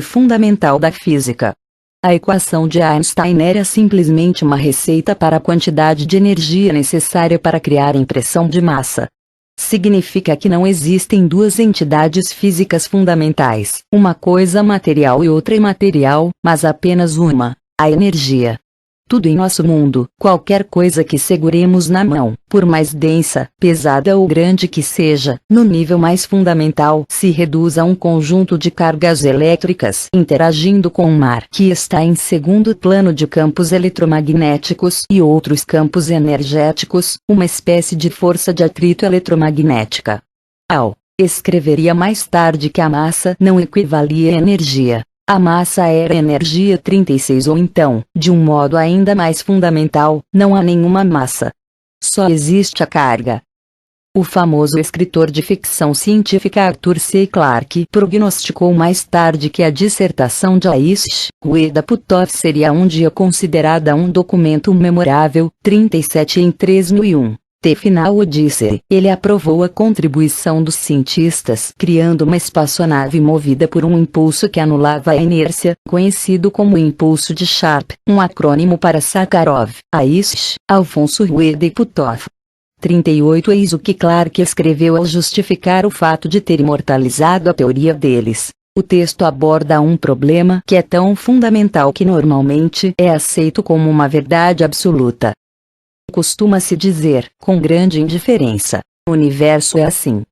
fundamental da física. A equação de Einstein era simplesmente uma receita para a quantidade de energia necessária para criar impressão de massa. Significa que não existem duas entidades físicas fundamentais, uma coisa material e outra imaterial, mas apenas uma, a energia. Tudo em nosso mundo, qualquer coisa que seguremos na mão, por mais densa, pesada ou grande que seja, no nível mais fundamental, se reduz a um conjunto de cargas elétricas interagindo com o mar que está em segundo plano de campos eletromagnéticos e outros campos energéticos, uma espécie de força de atrito eletromagnética. Escreveria mais tarde que a massa não equivalia à energia. A massa era energia 36 ou então, de um modo ainda mais fundamental, não há nenhuma massa. Só existe a carga. O famoso escritor de ficção científica Arthur C. Clarke prognosticou mais tarde que a dissertação de Aisha Ueda Puthoff seria um dia considerada um documento memorável, 37 em 3001. Final Odyssey. Ele aprovou a contribuição dos cientistas criando uma espaçoonave movida por um impulso que anulava a inércia, conhecido como impulso de Sharp, um acrônimo para Sakharov, Aisha, Alfonso Ueda e Puthoff. 38 Eis o que Clarke escreveu ao justificar o fato de ter imortalizado a teoria deles. O texto aborda um problema que é tão fundamental que normalmente é aceito como uma verdade absoluta. Costuma-se dizer, com grande indiferença, o universo é assim.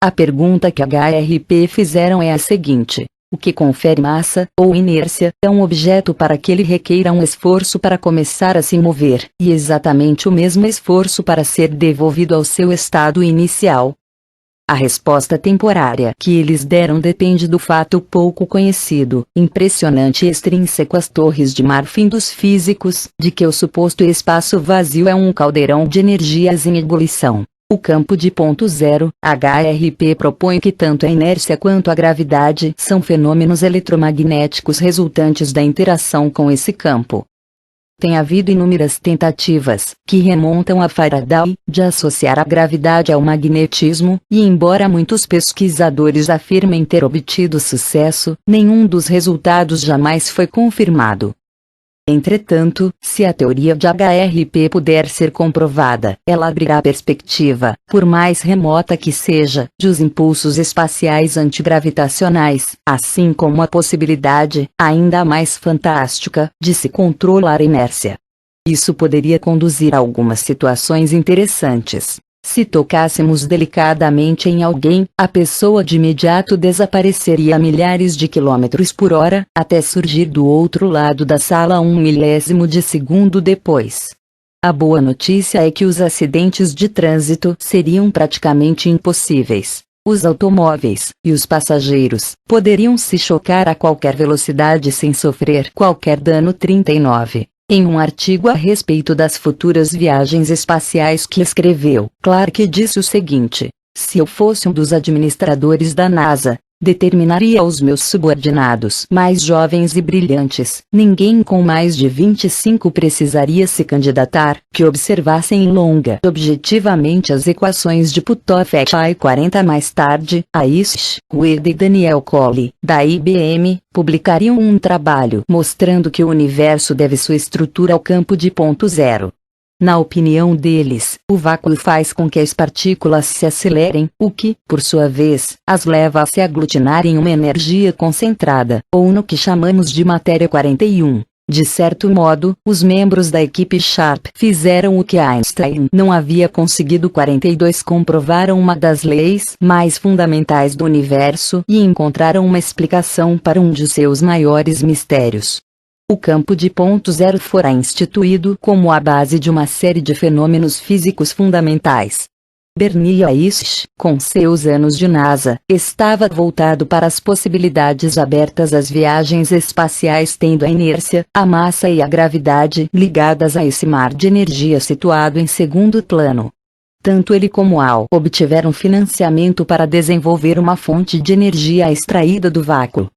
A pergunta que HRP fizeram é a seguinte: o que confere massa, ou inércia, a um objeto para que ele requeira um esforço para começar a se mover, e exatamente o mesmo esforço para ser devolvido ao seu estado inicial? A resposta temporária que eles deram depende do fato pouco conhecido, impressionante e extrínseco às torres de marfim dos físicos, de que o suposto espaço vazio é um caldeirão de energias em ebulição. O campo de ponto zero, HRP propõe que tanto a inércia quanto a gravidade são fenômenos eletromagnéticos resultantes da interação com esse campo. Tem havido inúmeras tentativas, que remontam a Faraday, de associar a gravidade ao magnetismo, e embora muitos pesquisadores afirmem ter obtido sucesso, nenhum dos resultados jamais foi confirmado. Entretanto, se a teoria de HRP puder ser comprovada, ela abrirá a perspectiva, por mais remota que seja, de os impulsos espaciais antigravitacionais, assim como a possibilidade, ainda mais fantástica, de se controlar a inércia. Isso poderia conduzir a algumas situações interessantes. Se tocássemos delicadamente em alguém, a pessoa de imediato desapareceria a milhares de quilômetros por hora, até surgir do outro lado da sala um milésimo de segundo depois. A boa notícia é que os acidentes de trânsito seriam praticamente impossíveis. Os automóveis e os passageiros poderiam se chocar a qualquer velocidade sem sofrer qualquer dano. 39. Em um artigo a respeito das futuras viagens espaciais que escreveu, Clarke disse o seguinte: se eu fosse um dos administradores da NASA, determinaria aos meus subordinados mais jovens e brilhantes, ninguém com mais de 25 precisaria se candidatar, que observassem longa objetivamente as equações de Puthoff et al. 40 mais tarde, Aisha Ueda e Daniel Coley, da IBM, publicariam um trabalho mostrando que o universo deve sua estrutura ao campo de ponto zero. Na opinião deles, o vácuo faz com que as partículas se acelerem, o que, por sua vez, as leva a se aglutinar em uma energia concentrada, ou no que chamamos de matéria 41. De certo modo, os membros da equipe Sharp fizeram o que Einstein não havia conseguido. 42 Comprovaram uma das leis mais fundamentais do universo e encontraram uma explicação para um de seus maiores mistérios. O campo de ponto zero fora instituído como a base de uma série de fenômenos físicos fundamentais. Bernie Aisha, com seus anos de NASA, estava voltado para as possibilidades abertas às viagens espaciais, tendo a inércia, a massa e a gravidade ligadas a esse mar de energia situado em segundo plano. Tanto ele como Al obtiveram financiamento para desenvolver uma fonte de energia extraída do vácuo.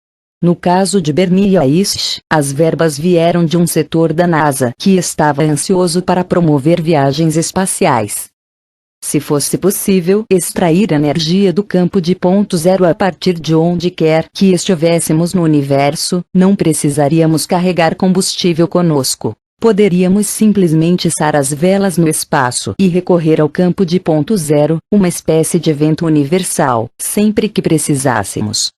No caso de Bernie e Aisha, as verbas vieram de um setor da NASA que estava ansioso para promover viagens espaciais. Se fosse possível extrair energia do campo de ponto zero a partir de onde quer que estivéssemos no universo, não precisaríamos carregar combustível conosco. Poderíamos simplesmente içar as velas no espaço e recorrer ao campo de ponto zero, uma espécie de evento universal, sempre que precisássemos.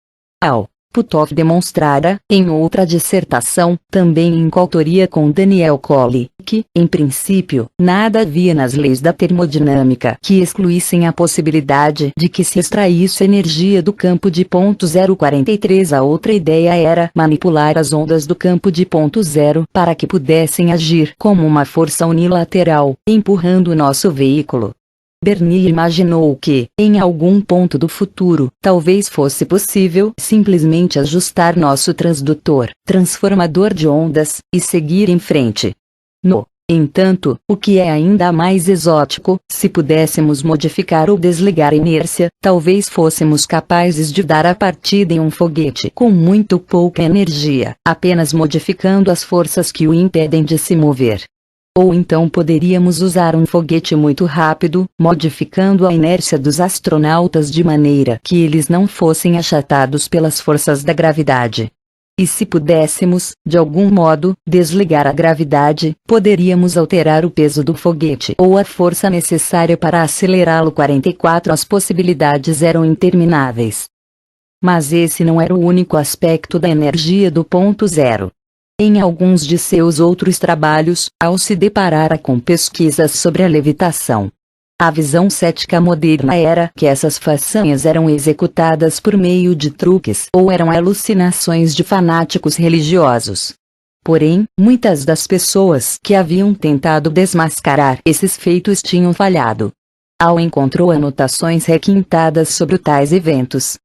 Puthoff demonstrara, em outra dissertação, também em coautoria com Daniel Coley, que, em princípio, nada havia nas leis da termodinâmica que excluíssem a possibilidade de que se extraísse energia do campo de ponto 043. A outra ideia era manipular as ondas do campo de ponto zero para que pudessem agir como uma força unilateral, empurrando o nosso veículo. Bernoulli imaginou que, em algum ponto do futuro, talvez fosse possível simplesmente ajustar nosso transdutor, transformador de ondas, e seguir em frente. No entanto, o que é ainda mais exótico, se pudéssemos modificar ou desligar a inércia, talvez fôssemos capazes de dar a partida em um foguete com muito pouca energia, apenas modificando as forças que o impedem de se mover. Ou então poderíamos usar um foguete muito rápido, modificando a inércia dos astronautas de maneira que eles não fossem achatados pelas forças da gravidade. E se pudéssemos, de algum modo, desligar a gravidade, poderíamos alterar o peso do foguete ou a força necessária para acelerá-lo. 44 As possibilidades eram intermináveis. Mas esse não era o único aspecto da energia do ponto zero. Em alguns de seus outros trabalhos, ao se deparar com pesquisas sobre a levitação, a visão cética moderna era que essas façanhas eram executadas por meio de truques ou eram alucinações de fanáticos religiosos. Porém, muitas das pessoas que haviam tentado desmascarar esses feitos tinham falhado. Al encontrou anotações requintadas sobre tais eventos.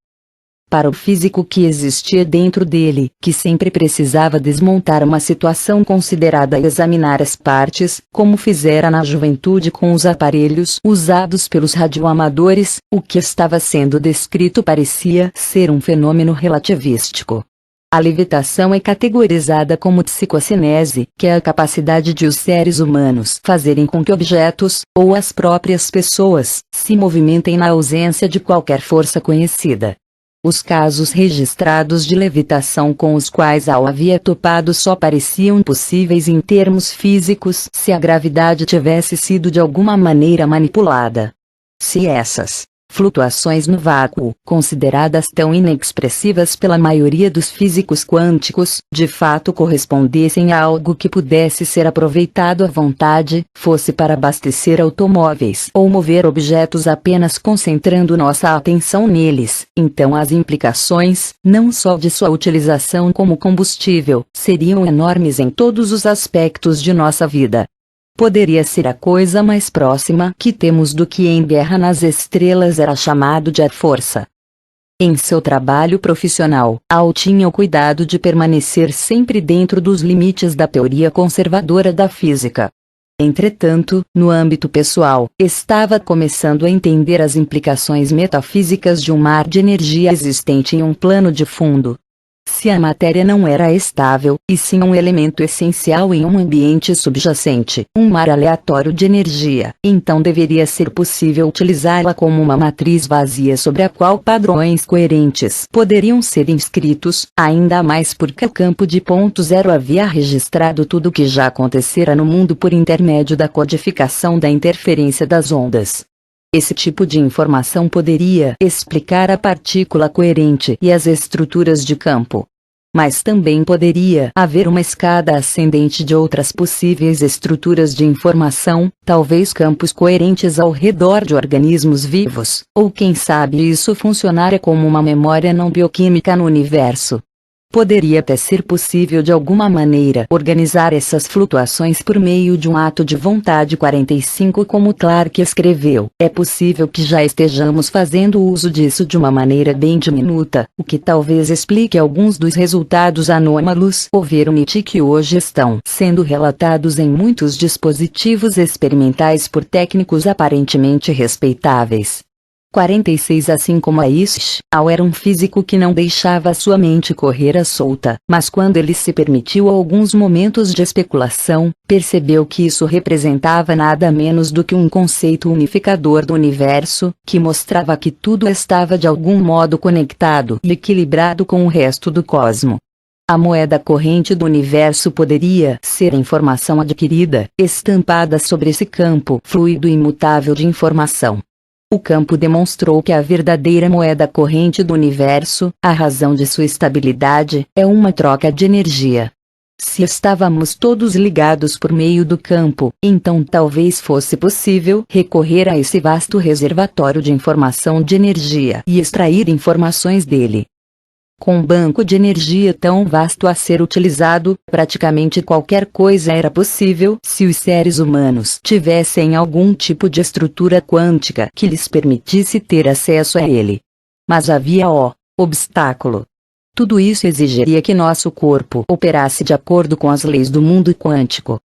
Para o físico que existia dentro dele, que sempre precisava desmontar uma situação considerada e examinar as partes, como fizera na juventude com os aparelhos usados pelos radioamadores, o que estava sendo descrito parecia ser um fenômeno relativístico. A levitação é categorizada como psicocinese, que é a capacidade de os seres humanos fazerem com que objetos, ou as próprias pessoas, se movimentem na ausência de qualquer força conhecida. Os casos registrados de levitação com os quais Al havia topado só pareciam possíveis em termos físicos se a gravidade tivesse sido de alguma maneira manipulada. Se essas flutuações no vácuo, consideradas tão inexpressivas pela maioria dos físicos quânticos, de fato correspondessem a algo que pudesse ser aproveitado à vontade, fosse para abastecer automóveis ou mover objetos apenas concentrando nossa atenção neles, então as implicações, não só de sua utilização como combustível, seriam enormes em todos os aspectos de nossa vida. Poderia ser a coisa mais próxima que temos do que em Guerra nas Estrelas era chamado de a força. Em seu trabalho profissional, Al tinha o cuidado de permanecer sempre dentro dos limites da teoria conservadora da física. Entretanto, no âmbito pessoal, estava começando a entender as implicações metafísicas de um mar de energia existente em um plano de fundo. Se a matéria não era estável, e sim um elemento essencial em um ambiente subjacente, um mar aleatório de energia, então deveria ser possível utilizá-la como uma matriz vazia sobre a qual padrões coerentes poderiam ser inscritos, ainda mais porque o campo de ponto zero havia registrado tudo o que já acontecera no mundo por intermédio da codificação da interferência das ondas. Esse tipo de informação poderia explicar a partícula coerente e as estruturas de campo. Mas também poderia haver uma escada ascendente de outras possíveis estruturas de informação, talvez campos coerentes ao redor de organismos vivos, ou quem sabe isso funcionaria como uma memória não bioquímica no universo. Poderia até ser possível de alguma maneira organizar essas flutuações por meio de um ato de vontade. 45 Como Clarke escreveu, é possível que já estejamos fazendo uso disso de uma maneira bem diminuta, o que talvez explique alguns dos resultados anômalos ou veronici que hoje estão sendo relatados em muitos dispositivos experimentais por técnicos aparentemente respeitáveis. 46 Assim como Einstein era um físico que não deixava sua mente correr à solta, mas quando ele se permitiu alguns momentos de especulação, percebeu que isso representava nada menos do que um conceito unificador do universo, que mostrava que tudo estava de algum modo conectado e equilibrado com o resto do cosmo. A moeda corrente do universo poderia ser a informação adquirida, estampada sobre esse campo fluido e imutável de informação. O campo demonstrou que a verdadeira moeda corrente do universo, a razão de sua estabilidade, é uma troca de energia. Se estávamos todos ligados por meio do campo, então talvez fosse possível recorrer a esse vasto reservatório de informação de energia e extrair informações dele. Com um banco de energia tão vasto a ser utilizado, praticamente qualquer coisa era possível se os seres humanos tivessem algum tipo de estrutura quântica que lhes permitisse ter acesso a ele. Mas havia obstáculo. Tudo isso exigiria que nosso corpo operasse de acordo com as leis do mundo quântico.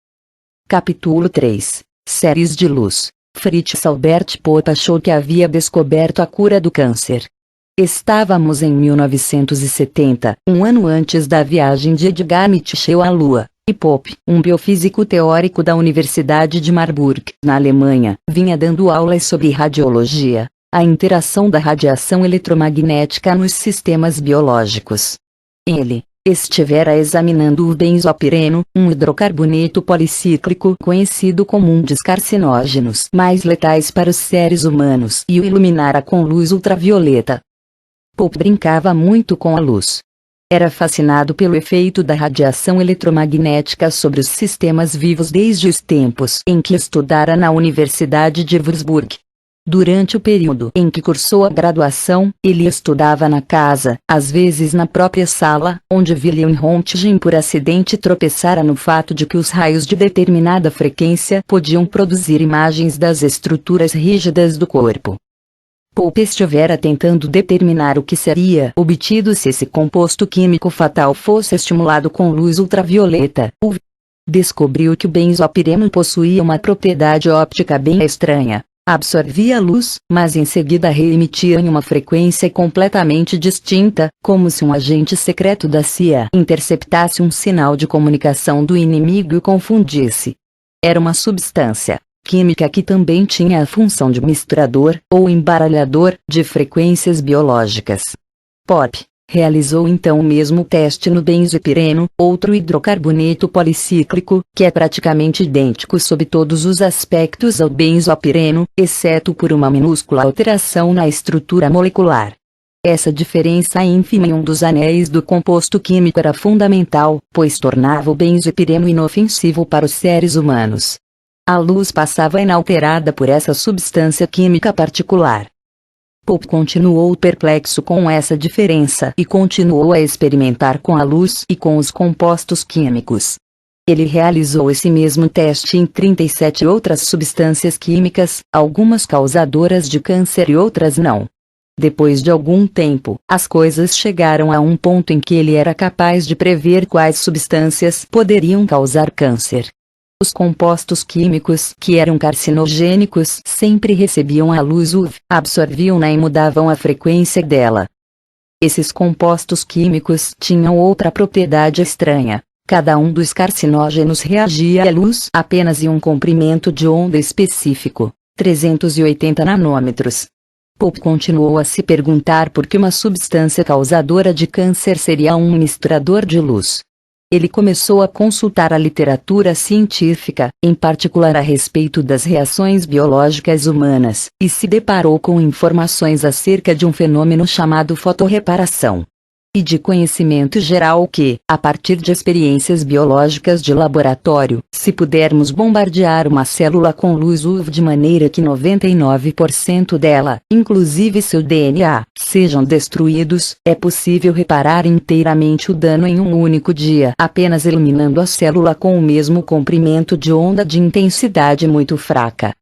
Capítulo 3. Séries de luz. Fritz Albert Pope achou que havia descoberto a cura do câncer. Estávamos em 1970, um ano antes da viagem de Edgar Mitchell à Lua, e Pope, um biofísico teórico da Universidade de Marburg, na Alemanha, vinha dando aulas sobre radiologia, a interação da radiação eletromagnética nos sistemas biológicos. Ele estivera examinando o benzopireno, um hidrocarboneto policíclico conhecido como um dos carcinógenos mais letais para os seres humanos, e o iluminara com luz ultravioleta. Pope brincava muito com a luz. Era fascinado pelo efeito da radiação eletromagnética sobre os sistemas vivos desde os tempos em que estudara na Universidade de Würzburg. Durante o período em que cursou a graduação, ele estudava na casa, às vezes na própria sala, onde Wilhelm Röntgen por acidente tropeçara no fato de que os raios de determinada frequência podiam produzir imagens das estruturas rígidas do corpo. Pope estivera tentando determinar o que seria obtido se esse composto químico fatal fosse estimulado com luz ultravioleta, UV. Descobriu que o benzopireno possuía uma propriedade óptica bem estranha. Absorvia a luz, mas em seguida reemitia em uma frequência completamente distinta, como se um agente secreto da CIA interceptasse um sinal de comunicação do inimigo e o confundisse. Era uma substância química que também tinha a função de misturador, ou embaralhador, de frequências biológicas. Pope realizou então o mesmo teste no benzopireno, outro hidrocarboneto policíclico, que é praticamente idêntico sob todos os aspectos ao benzopireno, exceto por uma minúscula alteração na estrutura molecular. Essa diferença ínfima em um dos anéis do composto químico era fundamental, pois tornava o benzopireno inofensivo para os seres humanos. A luz passava inalterada por essa substância química particular. Pope continuou perplexo com essa diferença e continuou a experimentar com a luz e com os compostos químicos. Ele realizou esse mesmo teste em 37 outras substâncias químicas, algumas causadoras de câncer e outras não. Depois de algum tempo, as coisas chegaram a um ponto em que ele era capaz de prever quais substâncias poderiam causar câncer. Os compostos químicos que eram carcinogênicos sempre recebiam a luz UV, absorviam-na e mudavam a frequência dela. Esses compostos químicos tinham outra propriedade estranha. Cada um dos carcinógenos reagia à luz apenas em um comprimento de onda específico, 380 nanômetros. Pope continuou a se perguntar por que uma substância causadora de câncer seria um misturador de luz. Ele começou a consultar a literatura científica, em particular a respeito das reações biológicas humanas, e se deparou com informações acerca de um fenômeno chamado fotorreparação. E de conhecimento geral que, a partir de experiências biológicas de laboratório, se pudermos bombardear uma célula com luz UV de maneira que 99% dela, inclusive seu DNA, sejam destruídos, é possível reparar inteiramente o dano em um único dia apenas iluminando a célula com o mesmo comprimento de onda de intensidade muito fraca.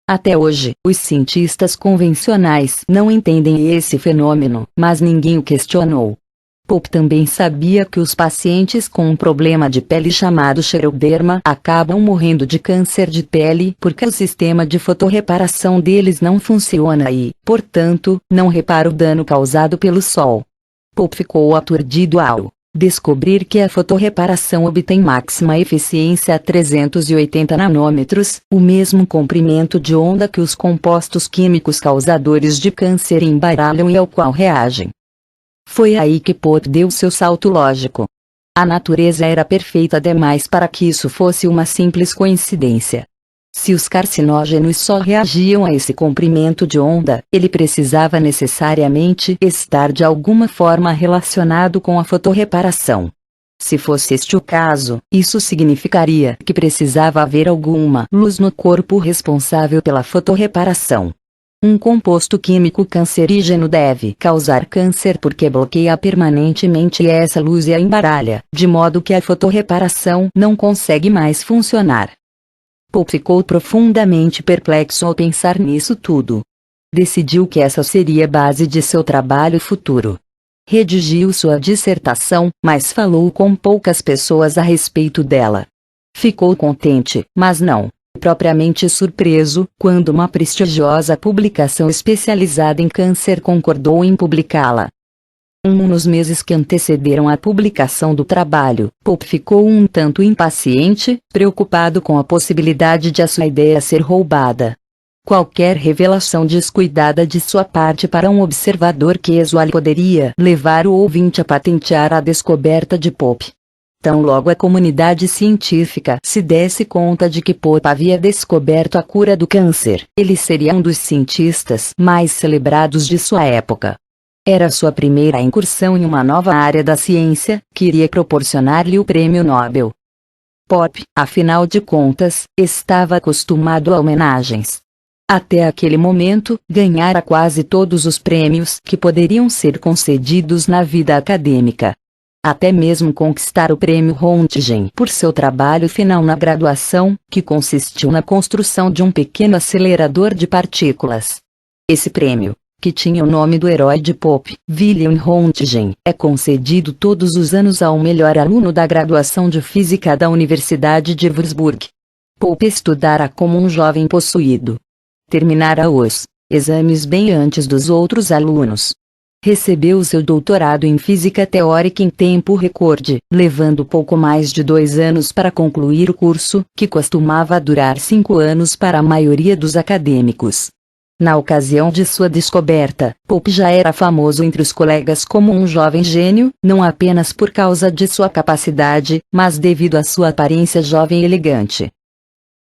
Até hoje, os cientistas convencionais não entendem esse fenômeno, mas ninguém o questionou. Pope também sabia que os pacientes com um problema de pele chamado xeroderma acabam morrendo de câncer de pele porque o sistema de fotorreparação deles não funciona e, portanto, não repara o dano causado pelo sol. Pope ficou aturdido ao descobrir que a fotorreparação obtém máxima eficiência a 380 nanômetros, o mesmo comprimento de onda que os compostos químicos causadores de câncer embaralham e ao qual reagem. Foi aí que Pope deu seu salto lógico. A natureza era perfeita demais para que isso fosse uma simples coincidência. Se os carcinógenos só reagiam a esse comprimento de onda, ele precisava necessariamente estar de alguma forma relacionado com a fotorreparação. Se fosse este o caso, isso significaria que precisava haver alguma luz no corpo responsável pela fotorreparação. Um composto químico cancerígeno deve causar câncer porque bloqueia permanentemente essa luz e a embaralha, de modo que a fotorreparação não consegue mais funcionar. Pope ficou profundamente perplexo ao pensar nisso tudo. Decidiu que essa seria a base de seu trabalho futuro. Redigiu sua dissertação, mas falou com poucas pessoas a respeito dela. Ficou contente, mas não propriamente surpreso, quando uma prestigiosa publicação especializada em câncer concordou em publicá-la. Nos meses que antecederam a publicação do trabalho, Pope ficou um tanto impaciente, preocupado com a possibilidade de a sua ideia ser roubada. Qualquer revelação descuidada de sua parte para um observador casual poderia levar o ouvinte a patentear a descoberta de Pope. Tão logo a comunidade científica se desse conta de que Pope havia descoberto a cura do câncer, ele seria um dos cientistas mais celebrados de sua época. Era sua primeira incursão em uma nova área da ciência, que iria proporcionar-lhe o prêmio Nobel. Pope, afinal de contas, estava acostumado a homenagens. Até aquele momento, ganhara quase todos os prêmios que poderiam ser concedidos na vida acadêmica. Até mesmo conquistar o prêmio Röntgen por seu trabalho final na graduação, que consistiu na construção de um pequeno acelerador de partículas. Esse prêmio, que tinha o nome do herói de Pope, Wilhelm Röntgen, é concedido todos os anos ao melhor aluno da graduação de Física da Universidade de Würzburg. Pope estudara como um jovem possuído. Terminara os exames bem antes dos outros alunos. Recebeu seu doutorado em Física Teórica em tempo recorde, levando pouco mais de 2 anos para concluir o curso, que costumava durar 5 anos para a maioria dos acadêmicos. Na ocasião de sua descoberta, Pope já era famoso entre os colegas como um jovem gênio, não apenas por causa de sua capacidade, mas devido à sua aparência jovem e elegante.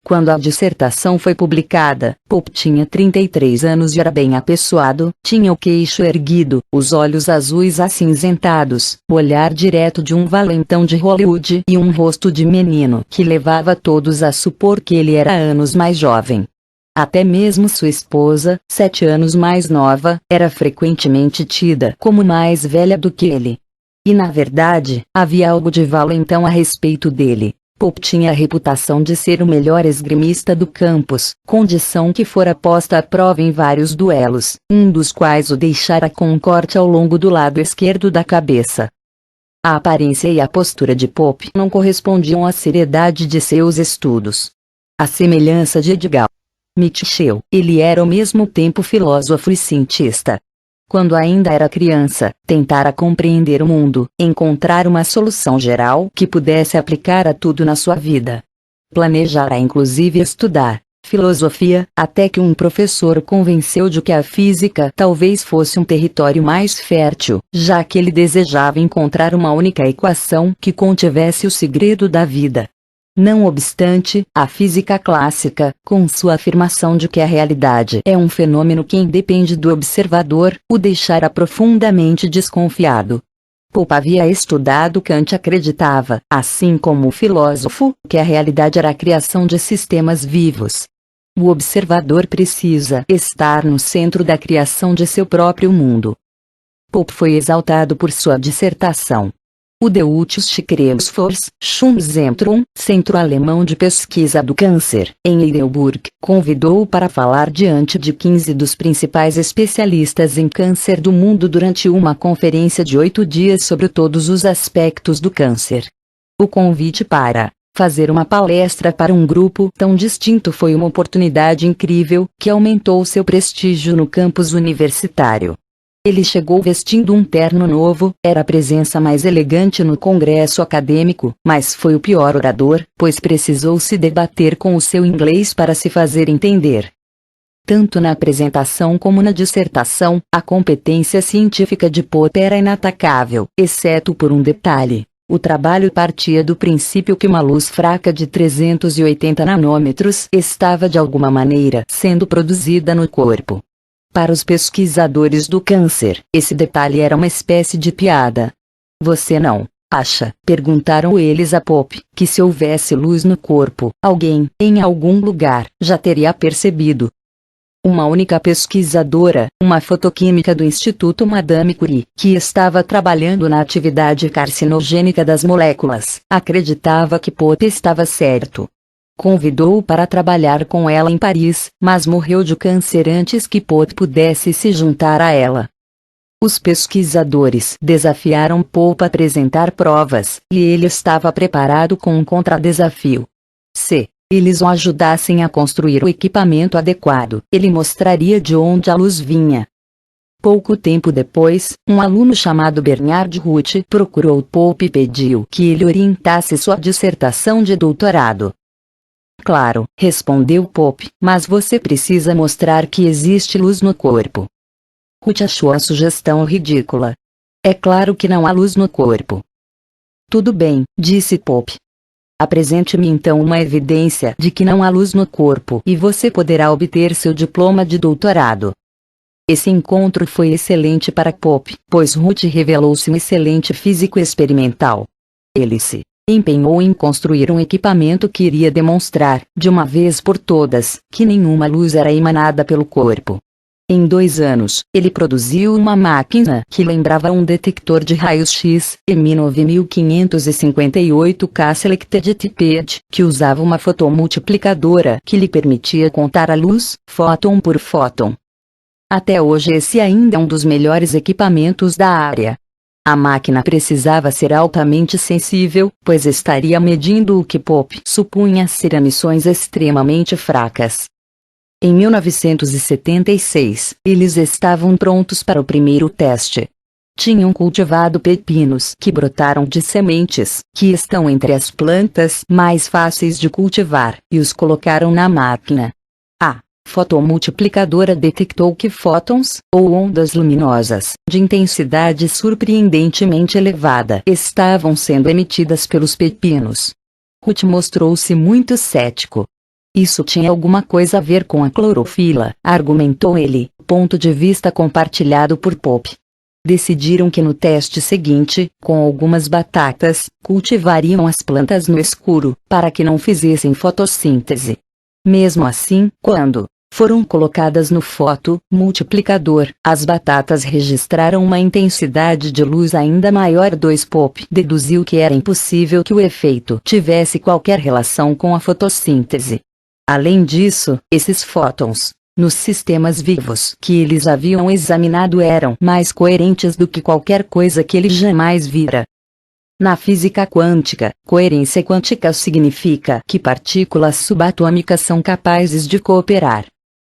Quando a dissertação foi publicada, Pope tinha 33 anos e era bem apessoado, tinha o queixo erguido, os olhos azuis acinzentados, o olhar direto de um valentão de Hollywood e um rosto de menino que levava todos a supor que ele era anos mais jovem. Até mesmo sua esposa, 7 anos mais nova, era frequentemente tida como mais velha do que ele. E na verdade, havia algo de valentão a respeito dele. Pope tinha a reputação de ser o melhor esgrimista do campus, condição que fora posta à prova em vários duelos, um dos quais o deixara com um corte ao longo do lado esquerdo da cabeça. A aparência e a postura de Pope não correspondiam à seriedade de seus estudos. À semelhança de Edgar Mitchell, ele era ao mesmo tempo filósofo e cientista. Quando ainda era criança, tentara compreender o mundo, encontrar uma solução geral que pudesse aplicar a tudo na sua vida. Planejara inclusive estudar filosofia, até que um professor o convenceu de que a física talvez fosse um território mais fértil, já que ele desejava encontrar uma única equação que contivesse o segredo da vida. Não obstante, a física clássica, com sua afirmação de que a realidade é um fenômeno que independe do observador, o deixara profundamente desconfiado. Pope havia estudado Kant e acreditava, assim como o filósofo, que a realidade era a criação de sistemas vivos. O observador precisa estar no centro da criação de seu próprio mundo. Pope foi exaltado por sua dissertação. O Deutsche-Krebsforschungszentrum, Centro Alemão de Pesquisa do Câncer, em Heidelberg, convidou-o para falar diante de 15 dos principais especialistas em câncer do mundo durante uma conferência de 8 dias sobre todos os aspectos do câncer. O convite para fazer uma palestra para um grupo tão distinto foi uma oportunidade incrível, que aumentou seu prestígio no campus universitário. Ele chegou vestindo um terno novo, era a presença mais elegante no congresso acadêmico, mas foi o pior orador, pois precisou se debater com o seu inglês para se fazer entender. Tanto na apresentação como na dissertação, a competência científica de Pope era inatacável, exceto por um detalhe. O trabalho partia do princípio que uma luz fraca de 380 nanômetros estava de alguma maneira sendo produzida no corpo. Para os pesquisadores do câncer, esse detalhe era uma espécie de piada. Você não acha, perguntaram eles a Pope, que se houvesse luz no corpo, alguém, em algum lugar, já teria percebido? Uma única pesquisadora, uma fotoquímica do Instituto Madame Curie, que estava trabalhando na atividade carcinogênica das moléculas, acreditava que Pope estava certo. Convidou-o para trabalhar com ela em Paris, mas morreu de câncer antes que Pope pudesse se juntar a ela. Os pesquisadores desafiaram Pope a apresentar provas, e ele estava preparado com um contradesafio. Se eles o ajudassem a construir o equipamento adequado, ele mostraria de onde a luz vinha. Pouco tempo depois, um aluno chamado Bernard Ruth procurou Pope e pediu que ele orientasse sua dissertação de doutorado. Claro, respondeu Pope, mas você precisa mostrar que existe luz no corpo. Ruth achou a sugestão ridícula. É claro que não há luz no corpo. Tudo bem, disse Pope. Apresente-me então uma evidência de que não há luz no corpo e você poderá obter seu diploma de doutorado. Esse encontro foi excelente para Pope, pois Ruth revelou-se um excelente físico experimental. Ele se empenhou em construir um equipamento que iria demonstrar, de uma vez por todas, que nenhuma luz era emanada pelo corpo. Em 2 anos, ele produziu uma máquina que lembrava um detector de raios-x, EMI 9558K Selected Typed, que usava uma fotomultiplicadora que lhe permitia contar a luz, fóton por fóton. Até hoje esse ainda é um dos melhores equipamentos da área. A máquina precisava ser altamente sensível, pois estaria medindo o que Pope supunha ser emissões extremamente fracas. Em 1976, eles estavam prontos para o primeiro teste. Tinham cultivado pepinos que brotaram de sementes, que estão entre as plantas mais fáceis de cultivar, e os colocaram na máquina. A fotomultiplicadora detectou que fótons, ou ondas luminosas, de intensidade surpreendentemente elevada, estavam sendo emitidas pelos pepinos. Ruth mostrou-se muito cético. Isso tinha alguma coisa a ver com a clorofila, argumentou ele, ponto de vista compartilhado por Pope. Decidiram que no teste seguinte, com algumas batatas, cultivariam as plantas no escuro, para que não fizessem fotossíntese. Mesmo assim, quando foram colocadas no fotomultiplicador, as batatas registraram uma intensidade de luz ainda maior. Pope deduziu que era impossível que o efeito tivesse qualquer relação com a fotossíntese. Além disso, esses fótons, nos sistemas vivos que eles haviam examinado, eram mais coerentes do que qualquer coisa que ele jamais vira. Na física quântica, coerência quântica significa que partículas subatômicas são capazes de cooperar.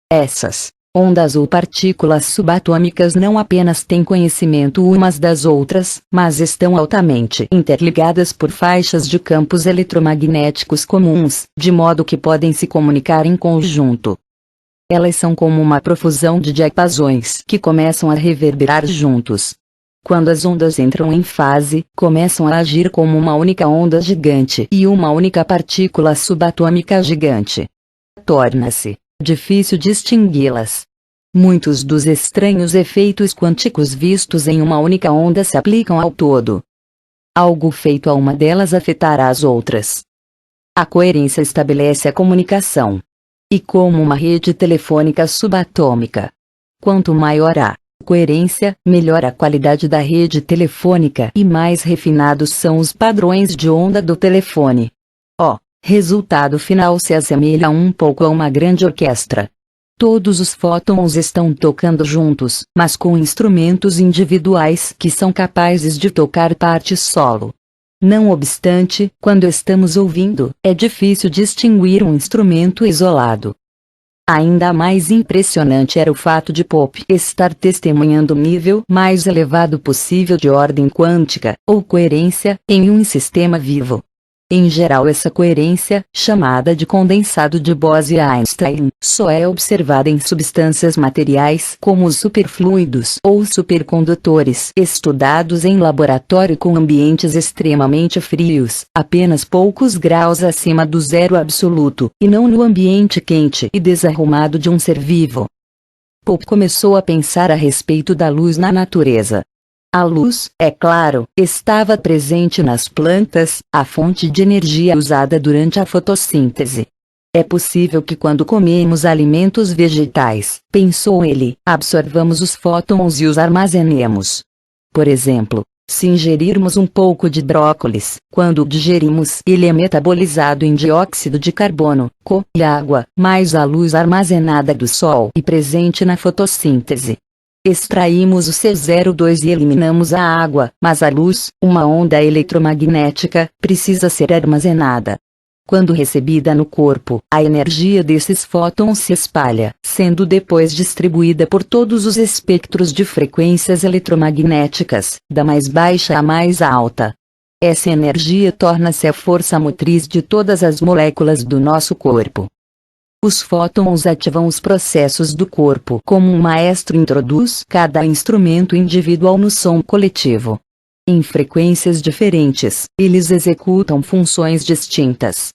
Essas ondas ou partículas subatômicas não apenas têm conhecimento umas das outras, mas estão altamente interligadas por faixas de campos eletromagnéticos comuns, de modo que podem se comunicar em conjunto. Elas são como uma profusão de diapasões que começam a reverberar juntos. Quando as ondas entram em fase, começam a agir como uma única onda gigante e uma única partícula subatômica gigante. Torna-se difícil distingui-las. Muitos dos estranhos efeitos quânticos vistos em uma única onda se aplicam ao todo. Algo feito a uma delas afetará as outras. A coerência estabelece a comunicação. E como uma rede telefônica subatômica, quanto maior a Coerência, melhora a qualidade da rede telefônica e mais refinados são os padrões de onda do telefone. O resultado final se assemelha um pouco a uma grande orquestra. Todos os fótons estão tocando juntos, mas com instrumentos individuais que são capazes de tocar partes solo. Não obstante, quando estamos ouvindo, é difícil distinguir um instrumento isolado. Ainda mais impressionante era o fato de Pope estar testemunhando o nível mais elevado possível de ordem quântica, ou coerência, em um sistema vivo. Em geral, essa coerência, chamada de condensado de Bose-Einstein, só é observada em substâncias materiais como os superfluidos ou supercondutores estudados em laboratório com ambientes extremamente frios, apenas poucos graus acima do zero absoluto, e não no ambiente quente e desarrumado de um ser vivo. Pope começou a pensar a respeito da luz na natureza. A luz, é claro, estava presente nas plantas, a fonte de energia usada durante a fotossíntese. É possível que quando comemos alimentos vegetais, pensou ele, absorvamos os fótons e os armazenemos. Por exemplo, se ingerirmos um pouco de brócolis, quando o digerimos, ele é metabolizado em dióxido de carbono, e água, mais a luz armazenada do sol e presente na fotossíntese. Extraímos o CO2 e eliminamos a água, mas a luz, uma onda eletromagnética, precisa ser armazenada. Quando recebida no corpo, a energia desses fótons se espalha, sendo depois distribuída por todos os espectros de frequências eletromagnéticas, da mais baixa à mais alta. Essa energia torna-se a força motriz de todas as moléculas do nosso corpo. Os fótons ativam os processos do corpo como um maestro introduz cada instrumento individual no som coletivo. Em frequências diferentes, eles executam funções distintas.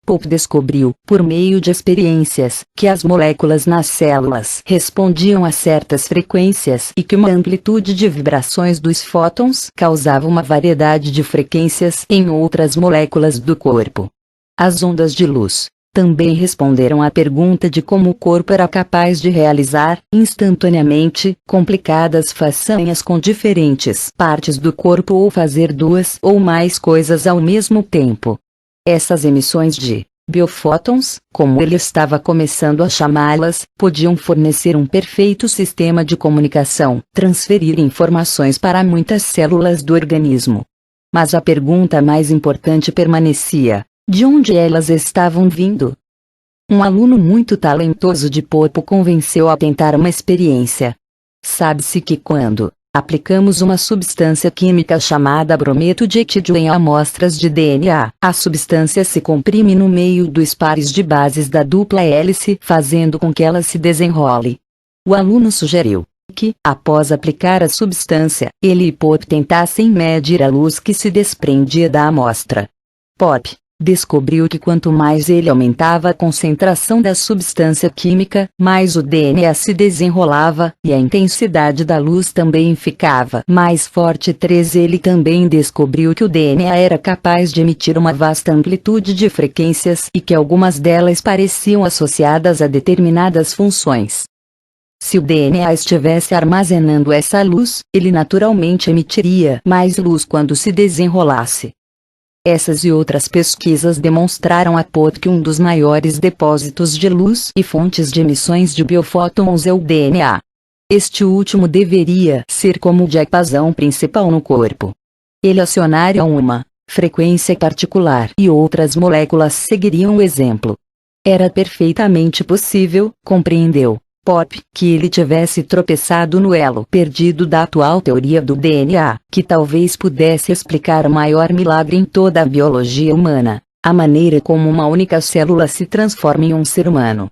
Pope descobriu, por meio de experiências, que as moléculas nas células respondiam a certas frequências e que uma amplitude de vibrações dos fótons causava uma variedade de frequências em outras moléculas do corpo. As ondas de luz também responderam à pergunta de como o corpo era capaz de realizar, instantaneamente, complicadas façanhas com diferentes partes do corpo ou fazer duas ou mais coisas ao mesmo tempo. Essas emissões de biofótons, como ele estava começando a chamá-las, podiam fornecer um perfeito sistema de comunicação, transferir informações para muitas células do organismo. Mas a pergunta mais importante permanecia: de onde elas estavam vindo? Um aluno muito talentoso de Pope convenceu a tentar uma experiência. Sabe-se que quando aplicamos uma substância química chamada brometo de etídio em amostras de DNA, a substância se comprime no meio dos pares de bases da dupla hélice, fazendo com que ela se desenrole. O aluno sugeriu que, após aplicar a substância, ele e Pope tentassem medir a luz que se desprendia da amostra. Pope descobriu que quanto mais ele aumentava a concentração da substância química, mais o DNA se desenrolava, e a intensidade da luz também ficava mais forte. Ele também descobriu que o DNA era capaz de emitir uma vasta amplitude de frequências e que algumas delas pareciam associadas a determinadas funções. Se o DNA estivesse armazenando essa luz, ele naturalmente emitiria mais luz quando se desenrolasse. Essas e outras pesquisas demonstraram a Pope que um dos maiores depósitos de luz e fontes de emissões de biofótons é o DNA. Este último deveria ser como o diapasão principal no corpo. Ele acionaria uma frequência particular e outras moléculas seguiriam o exemplo. Era perfeitamente possível, compreendeu Pope, que ele tivesse tropeçado no elo perdido da atual teoria do DNA, que talvez pudesse explicar o maior milagre em toda a biologia humana, a maneira como uma única célula se transforma em um ser humano.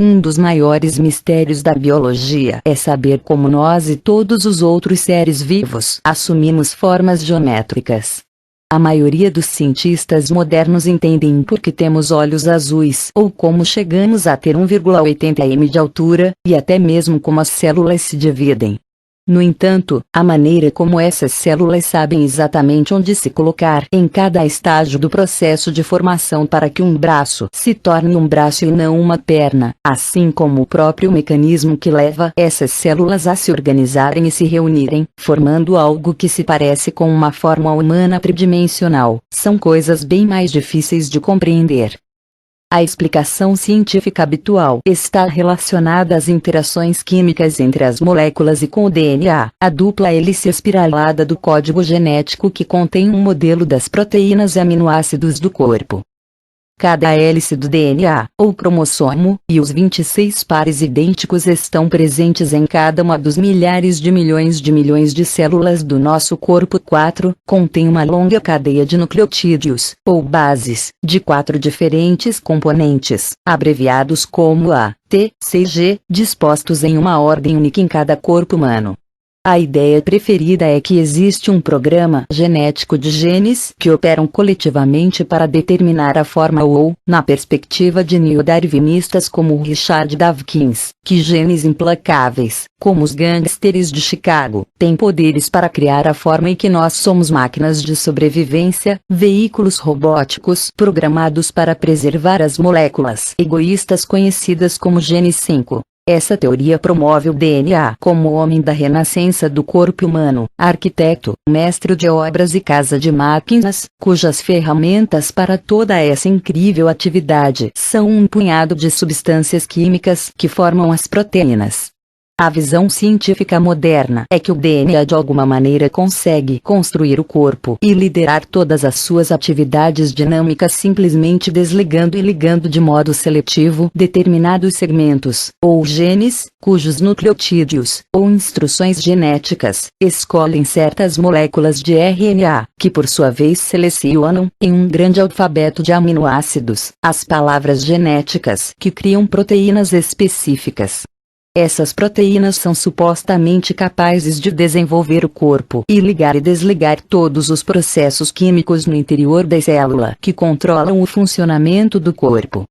Um dos maiores mistérios da biologia é saber como nós e todos os outros seres vivos assumimos formas geométricas. A maioria dos cientistas modernos entendem por que temos olhos azuis ou como chegamos a ter 1,80 m de altura, e até mesmo como as células se dividem. No entanto, a maneira como essas células sabem exatamente onde se colocar em cada estágio do processo de formação para que um braço se torne um braço e não uma perna, assim como o próprio mecanismo que leva essas células a se organizarem e se reunirem, formando algo que se parece com uma forma humana tridimensional, são coisas bem mais difíceis de compreender. A explicação científica habitual está relacionada às interações químicas entre as moléculas e com o DNA, a dupla hélice espiralada do código genético que contém um modelo das proteínas e aminoácidos do corpo. Cada hélice do DNA, ou cromossomo, e os 26 pares idênticos estão presentes em cada uma dos milhares de milhões de células do nosso corpo. 4. Contém uma longa cadeia de nucleotídeos, ou bases, de 4 diferentes componentes, abreviados como A, T, C e G, dispostos em uma ordem única em cada corpo humano. A ideia preferida é que existe um programa genético de genes que operam coletivamente para determinar a forma ou, na perspectiva de neodarwinistas como Richard Dawkins, que genes implacáveis, como os gangsters de Chicago, têm poderes para criar a forma e que nós somos máquinas de sobrevivência, veículos robóticos programados para preservar as moléculas egoístas conhecidas como genes 5. Essa teoria promove o DNA como o homem da renascença do corpo humano, arquiteto, mestre de obras e casa de máquinas, cujas ferramentas para toda essa incrível atividade são um punhado de substâncias químicas que formam as proteínas. A visão científica moderna é que o DNA de alguma maneira consegue construir o corpo e liderar todas as suas atividades dinâmicas simplesmente desligando e ligando de modo seletivo determinados segmentos, ou genes, cujos nucleotídeos, ou instruções genéticas, escolhem certas moléculas de RNA, que por sua vez selecionam, em um grande alfabeto de aminoácidos, as palavras genéticas que criam proteínas específicas. Essas proteínas são supostamente capazes de desenvolver o corpo e ligar e desligar todos os processos químicos no interior da célula que controlam o funcionamento do corpo.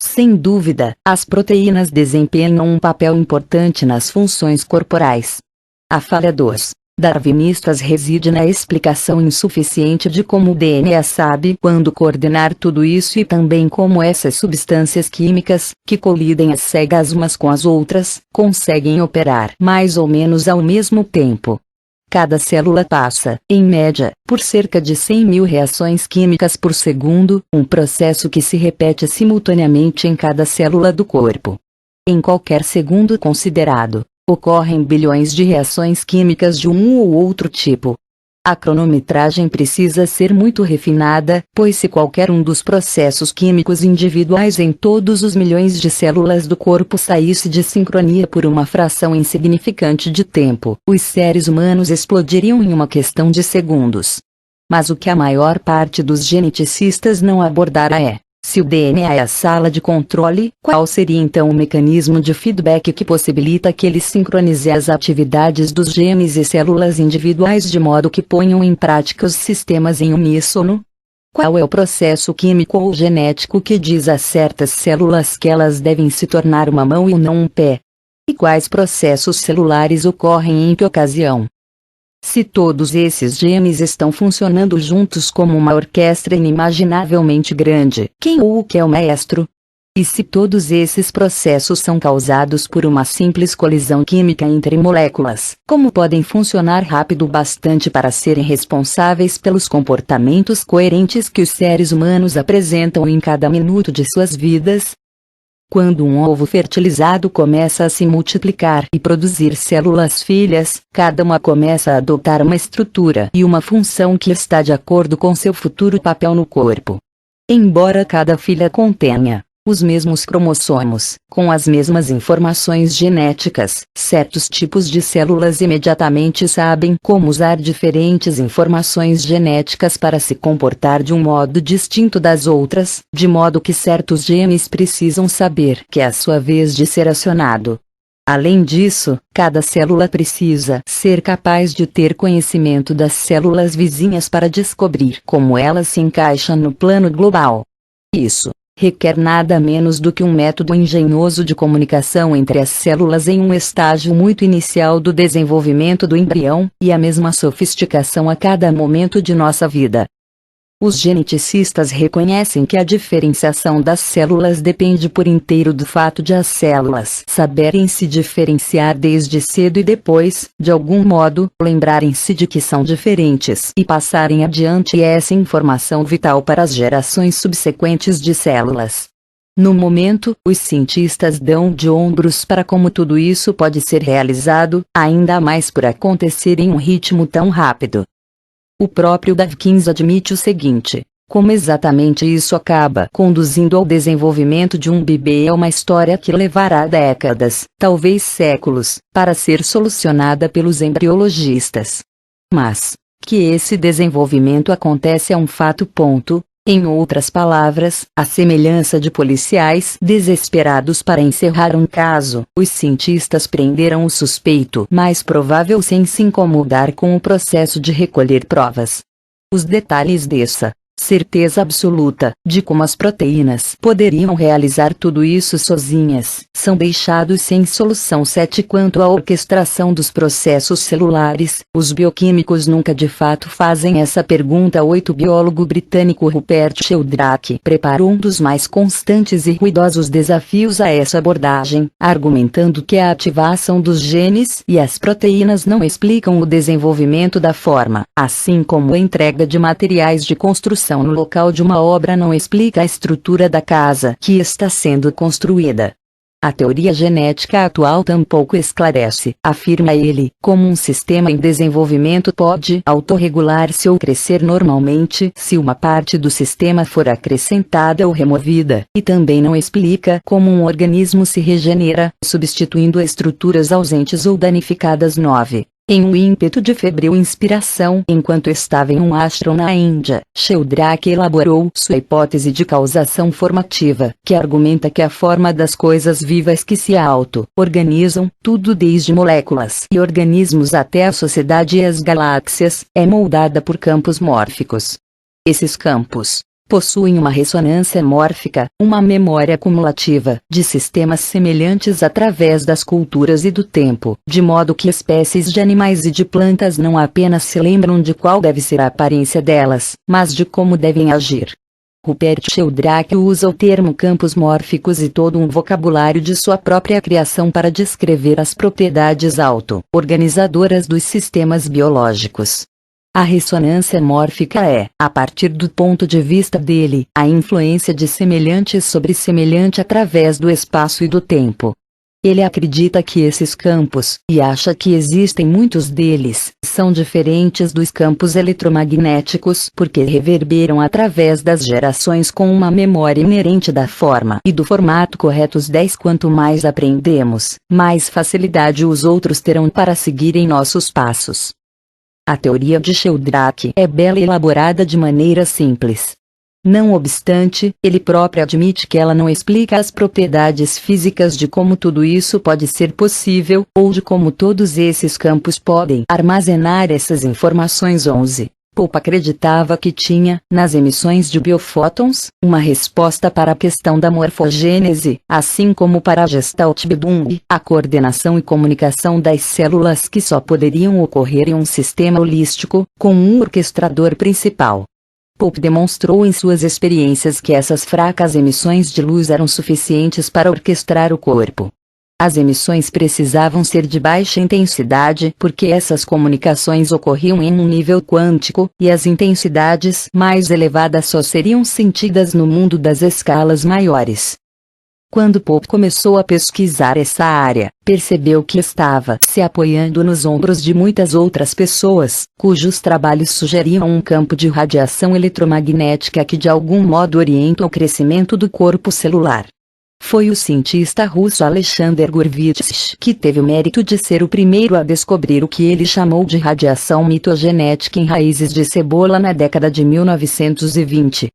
Sem dúvida, as proteínas desempenham um papel importante nas funções corporais. A falha dos darwinistas reside na explicação insuficiente de como o DNA sabe quando coordenar tudo isso e também como essas substâncias químicas, que colidem às cegas umas com as outras, conseguem operar mais ou menos ao mesmo tempo. Cada célula passa, em média, por cerca de 100.000 reações químicas por segundo, um processo que se repete simultaneamente em cada célula do corpo. Em qualquer segundo considerado, ocorrem bilhões de reações químicas de um ou outro tipo. A cronometragem precisa ser muito refinada, pois se qualquer um dos processos químicos individuais em todos os milhões de células do corpo saísse de sincronia por uma fração insignificante de tempo, os seres humanos explodiriam em uma questão de segundos. Mas o que a maior parte dos geneticistas não abordará é: se o DNA é a sala de controle, qual seria então o mecanismo de feedback que possibilita que ele sincronize as atividades dos genes e células individuais de modo que ponham em prática os sistemas em uníssono? Qual é o processo químico ou genético que diz a certas células que elas devem se tornar uma mão e não um pé? E quais processos celulares ocorrem em que ocasião? Se todos esses genes estão funcionando juntos como uma orquestra inimaginavelmente grande, quem ou o que é o maestro? E se todos esses processos são causados por uma simples colisão química entre moléculas, como podem funcionar rápido bastante para serem responsáveis pelos comportamentos coerentes que os seres humanos apresentam em cada minuto de suas vidas? Quando um ovo fertilizado começa a se multiplicar e produzir células filhas, cada uma começa a adotar uma estrutura e uma função que está de acordo com seu futuro papel no corpo. Embora cada filha contenha os mesmos cromossomos, com as mesmas informações genéticas, certos tipos de células imediatamente sabem como usar diferentes informações genéticas para se comportar de um modo distinto das outras, de modo que certos genes precisam saber que é a sua vez de ser acionado. Além disso, cada célula precisa ser capaz de ter conhecimento das células vizinhas para descobrir como elas se encaixam no plano global. Isso requer nada menos do que um método engenhoso de comunicação entre as células em um estágio muito inicial do desenvolvimento do embrião, e a mesma sofisticação a cada momento de nossa vida. Os geneticistas reconhecem que a diferenciação das células depende por inteiro do fato de as células saberem se diferenciar desde cedo e depois, de algum modo, lembrarem-se de que são diferentes e passarem adiante essa informação vital para as gerações subsequentes de células. No momento, os cientistas dão de ombros para como tudo isso pode ser realizado, ainda mais por acontecer em um ritmo tão rápido. O próprio Dawkins admite o seguinte: como exatamente isso acaba conduzindo ao desenvolvimento de um bebê é uma história que levará décadas, talvez séculos, para ser solucionada pelos embriologistas. Mas, que esse desenvolvimento acontece é um fato. Em outras palavras, à semelhança de policiais desesperados para encerrar um caso, os cientistas prenderam o suspeito mais provável sem se incomodar com o processo de recolher provas. Os detalhes dessa certeza absoluta de como as proteínas poderiam realizar tudo isso sozinhas são deixados sem solução. 7 Quanto à orquestração dos processos celulares, os bioquímicos nunca de fato fazem essa pergunta. 8 O biólogo britânico Rupert Sheldrake preparou um dos mais constantes e ruidosos desafios a essa abordagem, argumentando que a ativação dos genes e as proteínas não explicam o desenvolvimento da forma, assim como a entrega de materiais de construção no local de uma obra não explica a estrutura da casa que está sendo construída. A teoria genética atual tampouco esclarece, afirma ele, como um sistema em desenvolvimento pode autorregular-se ou crescer normalmente se uma parte do sistema for acrescentada ou removida, e também não explica como um organismo se regenera, substituindo estruturas ausentes ou danificadas. 9. Em um ímpeto de febril inspiração enquanto estava em um ashram na Índia, Sheldrake elaborou sua hipótese de causação formativa, que argumenta que a forma das coisas vivas que se auto-organizam, tudo desde moléculas e organismos até a sociedade e as galáxias, é moldada por campos mórficos. Esses campos possuem uma ressonância mórfica, uma memória cumulativa, de sistemas semelhantes através das culturas e do tempo, de modo que espécies de animais e de plantas não apenas se lembram de qual deve ser a aparência delas, mas de como devem agir. Rupert Sheldrake usa o termo campos mórficos e todo um vocabulário de sua própria criação para descrever as propriedades auto-organizadoras dos sistemas biológicos. A ressonância mórfica é, a partir do ponto de vista dele, a influência de semelhante sobre semelhante através do espaço e do tempo. Ele acredita que esses campos, e acha que existem muitos deles, são diferentes dos campos eletromagnéticos porque reverberam através das gerações com uma memória inerente da forma e do formato corretos. 10 Quanto mais aprendemos, mais facilidade os outros terão para seguirem nossos passos. A teoria de Sheldrake é bela e elaborada de maneira simples. Não obstante, ele próprio admite que ela não explica as propriedades físicas de como tudo isso pode ser possível, ou de como todos esses campos podem armazenar essas informações. 11. Pope acreditava que tinha, nas emissões de biofótons, uma resposta para a questão da morfogênese, assim como para a Gestaltbildung, a coordenação e comunicação das células que só poderiam ocorrer em um sistema holístico, com um orquestrador principal. Pope demonstrou em suas experiências que essas fracas emissões de luz eram suficientes para orquestrar o corpo. As emissões precisavam ser de baixa intensidade porque essas comunicações ocorriam em um nível quântico, e as intensidades mais elevadas só seriam sentidas no mundo das escalas maiores. Quando Pope começou a pesquisar essa área, percebeu que estava se apoiando nos ombros de muitas outras pessoas, cujos trabalhos sugeriam um campo de radiação eletromagnética que de algum modo orienta o crescimento do corpo celular. Foi o cientista russo Alexander Gurevich que teve o mérito de ser o primeiro a descobrir o que ele chamou de radiação mitogenética em raízes de cebola na década de 1920.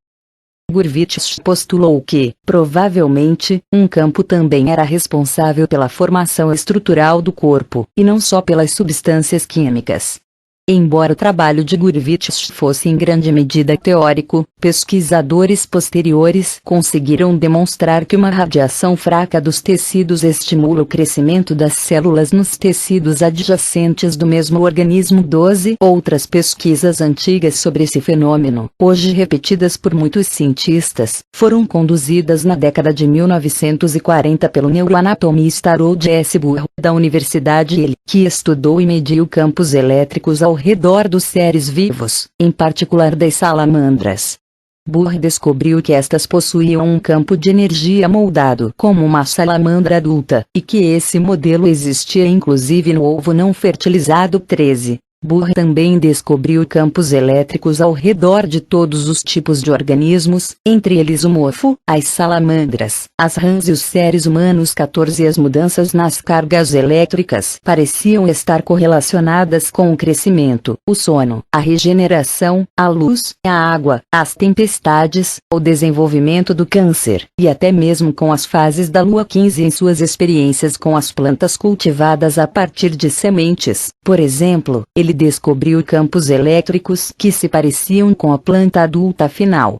Gurevich postulou que, provavelmente, um campo também era responsável pela formação estrutural do corpo, e não só pelas substâncias químicas. Embora o trabalho de Gurevich fosse em grande medida teórico, pesquisadores posteriores conseguiram demonstrar que uma radiação fraca dos tecidos estimula o crescimento das células nos tecidos adjacentes do mesmo organismo. 12 outras pesquisas antigas sobre esse fenômeno, hoje repetidas por muitos cientistas, foram conduzidas na década de 1940 pelo neuroanatomista Harold S. Burr, da Universidade Yale, que estudou e mediu campos elétricos ao redor dos seres vivos, em particular das salamandras. Burr descobriu que estas possuíam um campo de energia moldado como uma salamandra adulta, e que esse modelo existia inclusive no ovo não fertilizado. 13. Burr também descobriu campos elétricos ao redor de todos os tipos de organismos, entre eles o mofo, as salamandras, as rãs e os seres humanos. 14. As mudanças nas cargas elétricas pareciam estar correlacionadas com o crescimento, o sono, a regeneração, a luz, a água, as tempestades, o desenvolvimento do câncer, e até mesmo com as fases da lua. 15. Em suas experiências com as plantas cultivadas a partir de sementes, por exemplo, ele descobriu campos elétricos que se pareciam com a planta adulta final.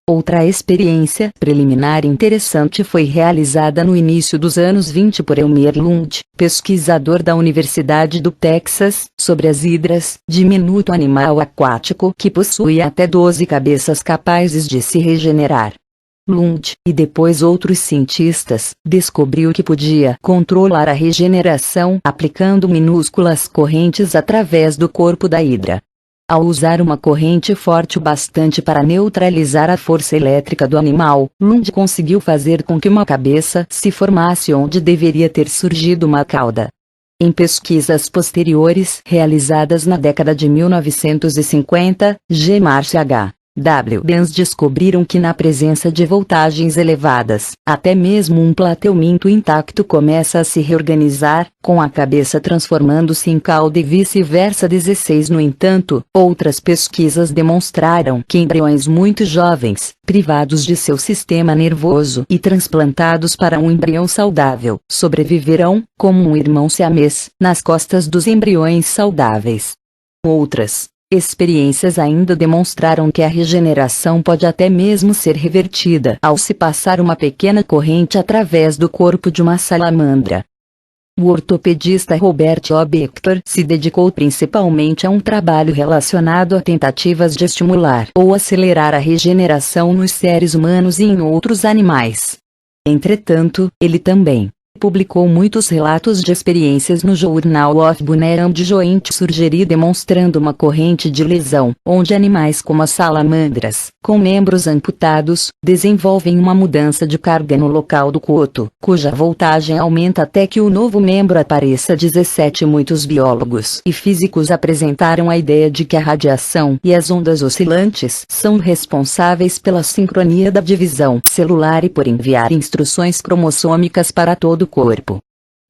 Outra experiência preliminar interessante foi realizada no início dos anos 20 por Elmer Lund, pesquisador da Universidade do Texas, sobre as hidras, diminuto animal aquático que possui até 12 cabeças capazes de se regenerar. Lund, e depois outros cientistas, descobriu que podia controlar a regeneração aplicando minúsculas correntes através do corpo da hidra. Ao usar uma corrente forte o bastante para neutralizar a força elétrica do animal, Lund conseguiu fazer com que uma cabeça se formasse onde deveria ter surgido uma cauda. Em pesquisas posteriores realizadas na década de 1950, G. Marsh H. W. Benz descobriram que na presença de voltagens elevadas, até mesmo um plateuminto intacto começa a se reorganizar, com a cabeça transformando-se em cauda e vice-versa. 16. No entanto, outras pesquisas demonstraram que embriões muito jovens, privados de seu sistema nervoso e transplantados para um embrião saudável, sobreviverão, como um irmão siamês, nas costas dos embriões saudáveis. Outras experiências ainda demonstraram que a regeneração pode até mesmo ser revertida ao se passar uma pequena corrente através do corpo de uma salamandra. O ortopedista Robert O. Bechter se dedicou principalmente a um trabalho relacionado a tentativas de estimular ou acelerar a regeneração nos seres humanos e em outros animais. Entretanto, ele também publicou muitos relatos de experiências no Journal of Bone and Joint Surgery demonstrando uma corrente de lesão, onde animais como as salamandras, com membros amputados, desenvolvem uma mudança de carga no local do coto, cuja voltagem aumenta até que o novo membro apareça. 17. Muitos biólogos e físicos apresentaram a ideia de que a radiação e as ondas oscilantes são responsáveis pela sincronia da divisão celular e por enviar instruções cromossômicas para todo o corpo.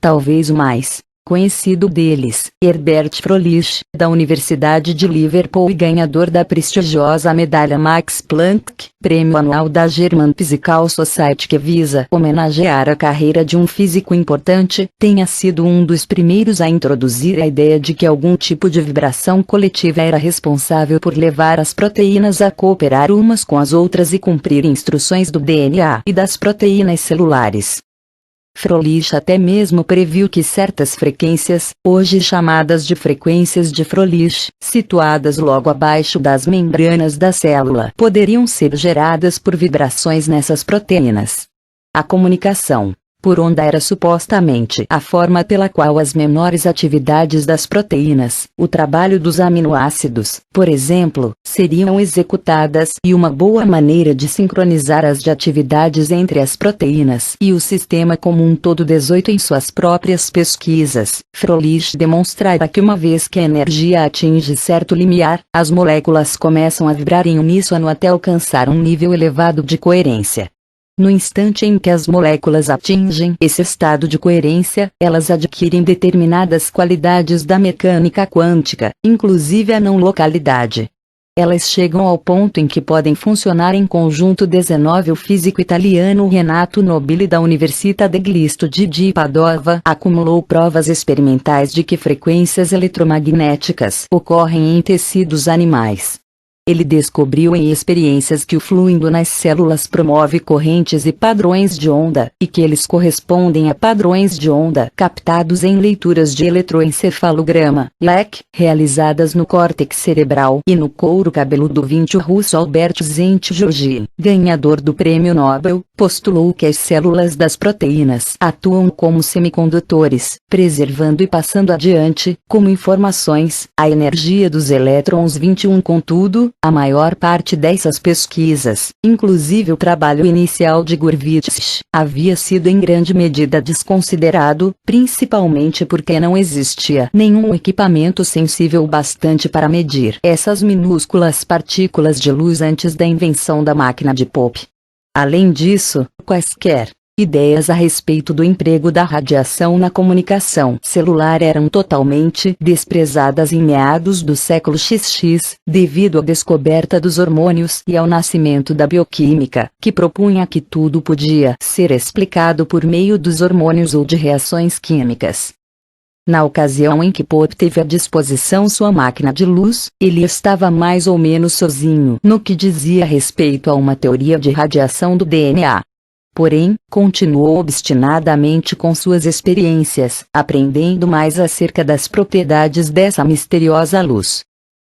Talvez o mais conhecido deles, Herbert Froelich, da Universidade de Liverpool e ganhador da prestigiosa medalha Max Planck, prêmio anual da German Physical Society que visa homenagear a carreira de um físico importante, tenha sido um dos primeiros a introduzir a ideia de que algum tipo de vibração coletiva era responsável por levar as proteínas a cooperar umas com as outras e cumprir instruções do DNA e das proteínas celulares. Froelich até mesmo previu que certas frequências, hoje chamadas de frequências de Froelich, situadas logo abaixo das membranas da célula, poderiam ser geradas por vibrações nessas proteínas. A comunicação por onda era supostamente a forma pela qual as menores atividades das proteínas, o trabalho dos aminoácidos, por exemplo, seriam executadas e uma boa maneira de sincronizar as de atividades entre as proteínas e o sistema como um todo. 18. Em suas próprias pesquisas, Froelich demonstrara que uma vez que a energia atinge certo limiar, as moléculas começam a vibrar em uníssono até alcançar um nível elevado de coerência. No instante em que as moléculas atingem esse estado de coerência, elas adquirem determinadas qualidades da mecânica quântica, inclusive a não localidade. Elas chegam ao ponto em que podem funcionar em conjunto. 19 O físico italiano Renato Nobili da Università degli Studi di Padova acumulou provas experimentais de que frequências eletromagnéticas ocorrem em tecidos animais. Ele descobriu em experiências que o fluido nas células promove correntes e padrões de onda, e que eles correspondem a padrões de onda captados em leituras de eletroencefalograma (LEC) realizadas no córtex cerebral e no couro cabeludo. 20 O russo Albert Szent-Györgyi, ganhador do Prêmio Nobel, postulou que as células das proteínas atuam como semicondutores, preservando e passando adiante, como informações, a energia dos elétrons. 21 Contudo, a maior parte dessas pesquisas, inclusive o trabalho inicial de Gurvitch, havia sido em grande medida desconsiderado, principalmente porque não existia nenhum equipamento sensível bastante para medir essas minúsculas partículas de luz antes da invenção da máquina de Pope. Além disso, quaisquer ideias a respeito do emprego da radiação na comunicação celular eram totalmente desprezadas em meados do século XX, devido à descoberta dos hormônios e ao nascimento da bioquímica, que propunha que tudo podia ser explicado por meio dos hormônios ou de reações químicas. Na ocasião em que Pope teve à disposição sua máquina de luz, ele estava mais ou menos sozinho no que dizia respeito a uma teoria de radiação do DNA. Porém, continuou obstinadamente com suas experiências, aprendendo mais acerca das propriedades dessa misteriosa luz.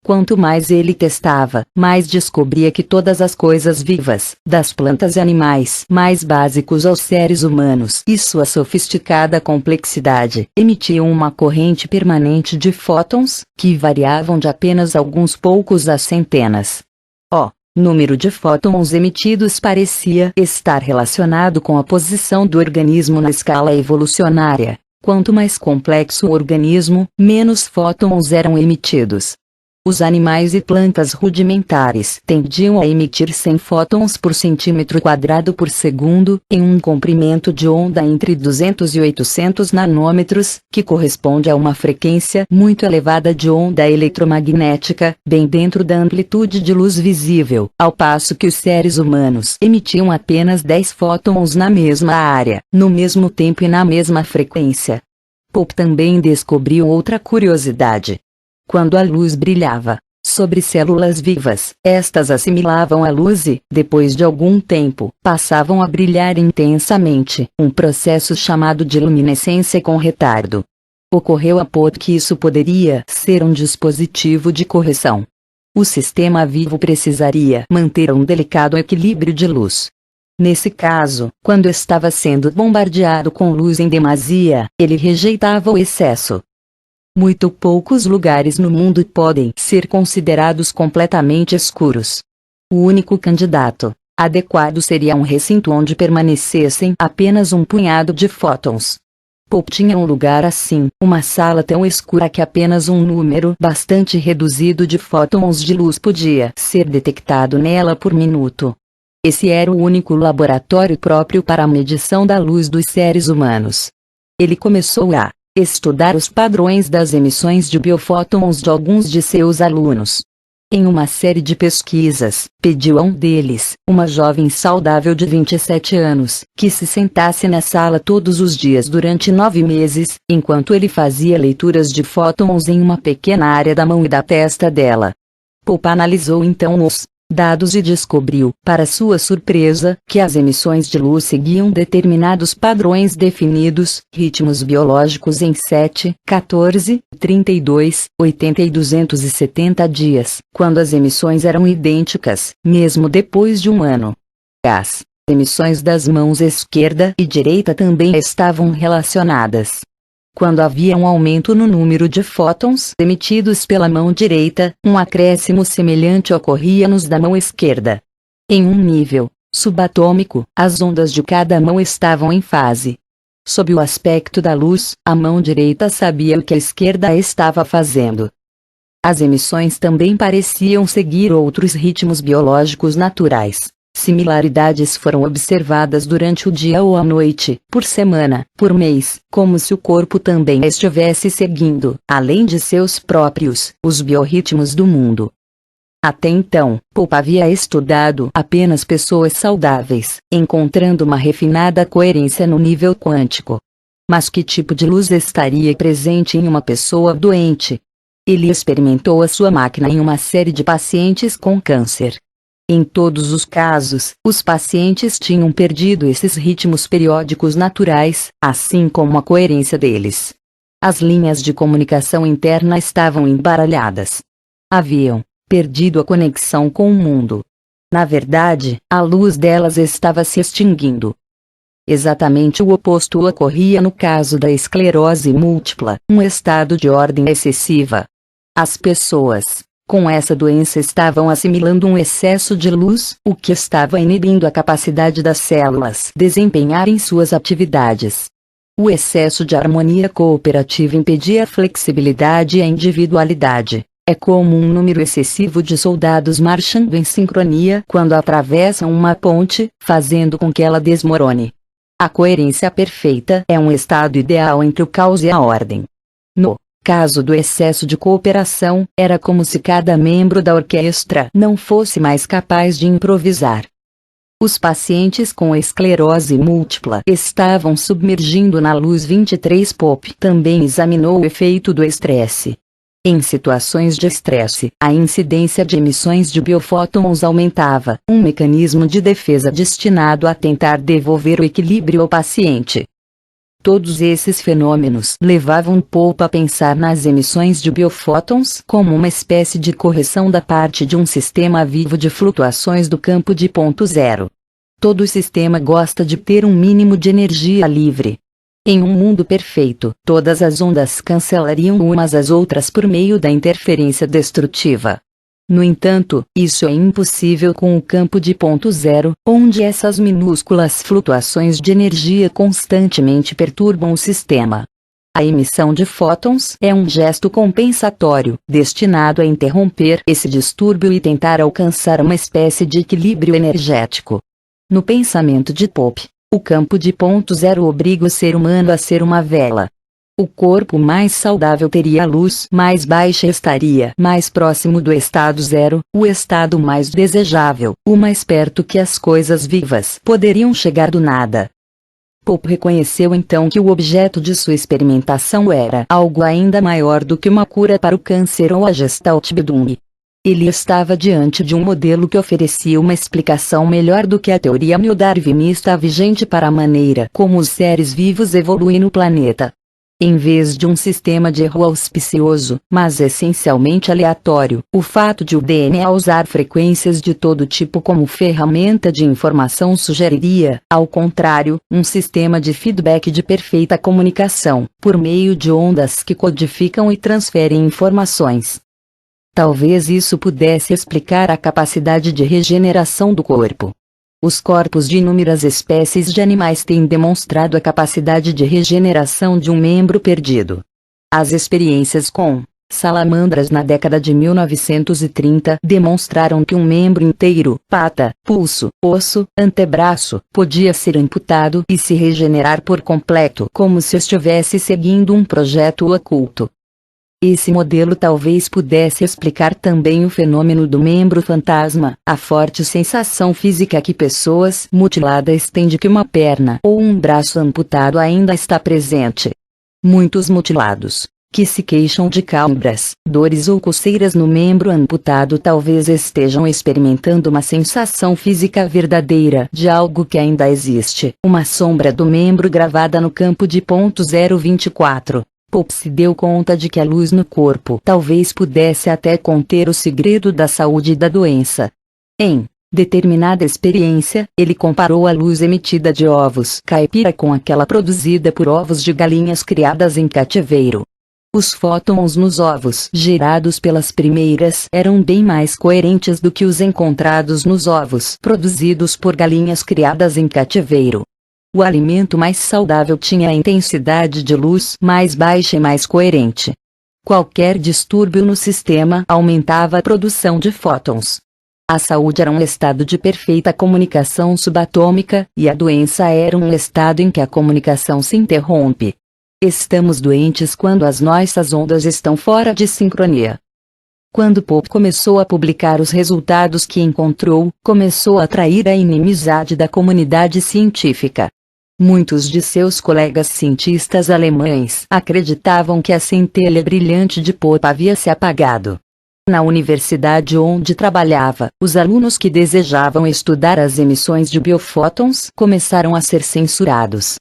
Quanto mais ele testava, mais descobria que todas as coisas vivas, das plantas e animais mais básicos aos seres humanos e sua sofisticada complexidade, emitiam uma corrente permanente de fótons, que variavam de apenas alguns poucos a centenas. Número de fótons emitidos parecia estar relacionado com a posição do organismo na escala evolucionária. Quanto mais complexo o organismo, menos fótons eram emitidos. Os animais e plantas rudimentares tendiam a emitir 100 fótons por centímetro quadrado por segundo, em um comprimento de onda entre 200 e 800 nanômetros, que corresponde a uma frequência muito elevada de onda eletromagnética, bem dentro da amplitude de luz visível, ao passo que os seres humanos emitiam apenas 10 fótons na mesma área, no mesmo tempo e na mesma frequência. Pope também descobriu outra curiosidade. Quando a luz brilhava sobre células vivas, estas assimilavam a luz e, depois de algum tempo, passavam a brilhar intensamente, um processo chamado de luminescência com retardo. Ocorreu a Pope que isso poderia ser um dispositivo de correção. O sistema vivo precisaria manter um delicado equilíbrio de luz. Nesse caso, quando estava sendo bombardeado com luz em demasia, ele rejeitava o excesso. Muito poucos lugares no mundo podem ser considerados completamente escuros. O único candidato adequado seria um recinto onde permanecessem apenas um punhado de fótons. Pope tinha um lugar assim, uma sala tão escura que apenas um número bastante reduzido de fótons de luz podia ser detectado nela por minuto. Esse era o único laboratório próprio para a medição da luz dos seres humanos. Ele começou a estudar os padrões das emissões de biofótons de alguns de seus alunos. Em uma série de pesquisas, pediu a um deles, uma jovem saudável de 27 anos, que se sentasse na sala todos os dias durante 9 meses, enquanto ele fazia leituras de fótons em uma pequena área da mão e da testa dela. Pope analisou então os dados e descobriu, para sua surpresa, que as emissões de luz seguiam determinados padrões definidos, ritmos biológicos em 7, 14, 32, 80 e 270 dias, quando as emissões eram idênticas, mesmo depois de um ano. As emissões das mãos esquerda e direita também estavam relacionadas. Quando havia um aumento no número de fótons emitidos pela mão direita, um acréscimo semelhante ocorria nos da mão esquerda. Em um nível subatômico, as ondas de cada mão estavam em fase. Sob o aspecto da luz, a mão direita sabia o que a esquerda estava fazendo. As emissões também pareciam seguir outros ritmos biológicos naturais. Similaridades foram observadas durante o dia ou a noite, por semana, por mês, como se o corpo também estivesse seguindo, além de seus próprios, os biorritmos do mundo. Até então, Pope havia estudado apenas pessoas saudáveis, encontrando uma refinada coerência no nível quântico. Mas que tipo de luz estaria presente em uma pessoa doente? Ele experimentou a sua máquina em uma série de pacientes com câncer. Em todos os casos, os pacientes tinham perdido esses ritmos periódicos naturais, assim como a coerência deles. As linhas de comunicação interna estavam embaralhadas. Haviam perdido a conexão com o mundo. Na verdade, a luz delas estava se extinguindo. Exatamente o oposto ocorria no caso da esclerose múltipla, um estado de ordem excessiva. As pessoas com essa doença estavam assimilando um excesso de luz, o que estava inibindo a capacidade das células desempenharem suas atividades. O excesso de harmonia cooperativa impedia a flexibilidade e a individualidade. É como um número excessivo de soldados marchando em sincronia quando atravessam uma ponte, fazendo com que ela desmorone. A coerência perfeita é um estado ideal entre o caos e a ordem. No caso do excesso de cooperação, era como se cada membro da orquestra não fosse mais capaz de improvisar. Os pacientes com esclerose múltipla estavam submergindo na luz 23. Pope também examinou o efeito do estresse. Em situações de estresse, a incidência de emissões de biofótons aumentava, um mecanismo de defesa destinado a tentar devolver o equilíbrio ao paciente. Todos esses fenômenos levavam Pope a pensar nas emissões de biofótons como uma espécie de correção da parte de um sistema vivo de flutuações do campo de ponto zero. Todo sistema gosta de ter um mínimo de energia livre. Em um mundo perfeito, todas as ondas cancelariam umas às outras por meio da interferência destrutiva. No entanto, isso é impossível com o campo de ponto zero, onde essas minúsculas flutuações de energia constantemente perturbam o sistema. A emissão de fótons é um gesto compensatório, destinado a interromper esse distúrbio e tentar alcançar uma espécie de equilíbrio energético. No pensamento de Pope, o campo de ponto zero obriga o ser humano a ser uma vela. O corpo mais saudável teria a luz mais baixa e estaria mais próximo do estado zero, o estado mais desejável, o mais perto que as coisas vivas poderiam chegar do nada. Pope reconheceu então que o objeto de sua experimentação era algo ainda maior do que uma cura para o câncer ou a Gestaltbildung. Ele estava diante de um modelo que oferecia uma explicação melhor do que a teoria neo-darwinista vigente para a maneira como os seres vivos evoluem no planeta. Em vez de um sistema de erro auspicioso, mas essencialmente aleatório, o fato de o DNA usar frequências de todo tipo como ferramenta de informação sugeriria, ao contrário, um sistema de feedback de perfeita comunicação, por meio de ondas que codificam e transferem informações. Talvez isso pudesse explicar a capacidade de regeneração do corpo. Os corpos de inúmeras espécies de animais têm demonstrado a capacidade de regeneração de um membro perdido. As experiências com salamandras na década de 1930 demonstraram que um membro inteiro, pata, pulso, osso, antebraço, podia ser amputado e se regenerar por completo como se estivesse seguindo um projeto oculto. Esse modelo talvez pudesse explicar também o fenômeno do membro fantasma, a forte sensação física que pessoas mutiladas têm de que uma perna ou um braço amputado ainda está presente. Muitos mutilados, que se queixam de câimbras, dores ou coceiras no membro amputado talvez estejam experimentando uma sensação física verdadeira de algo que ainda existe, uma sombra do membro gravada no campo de ponto 024. Pope se deu conta de que a luz no corpo talvez pudesse até conter o segredo da saúde e da doença. Em determinada experiência, ele comparou a luz emitida de ovos caipira com aquela produzida por ovos de galinhas criadas em cativeiro. Os fótons nos ovos gerados pelas primeiras eram bem mais coerentes do que os encontrados nos ovos produzidos por galinhas criadas em cativeiro. O alimento mais saudável tinha a intensidade de luz mais baixa e mais coerente. Qualquer distúrbio no sistema aumentava a produção de fótons. A saúde era um estado de perfeita comunicação subatômica, e a doença era um estado em que a comunicação se interrompe. Estamos doentes quando as nossas ondas estão fora de sincronia. Quando Pope começou a publicar os resultados que encontrou, começou a atrair a inimizade da comunidade científica. Muitos de seus colegas cientistas alemães acreditavam que a centelha brilhante de Pope havia se apagado. Na universidade onde trabalhava, os alunos que desejavam estudar as emissões de biofótons começaram a ser censurados.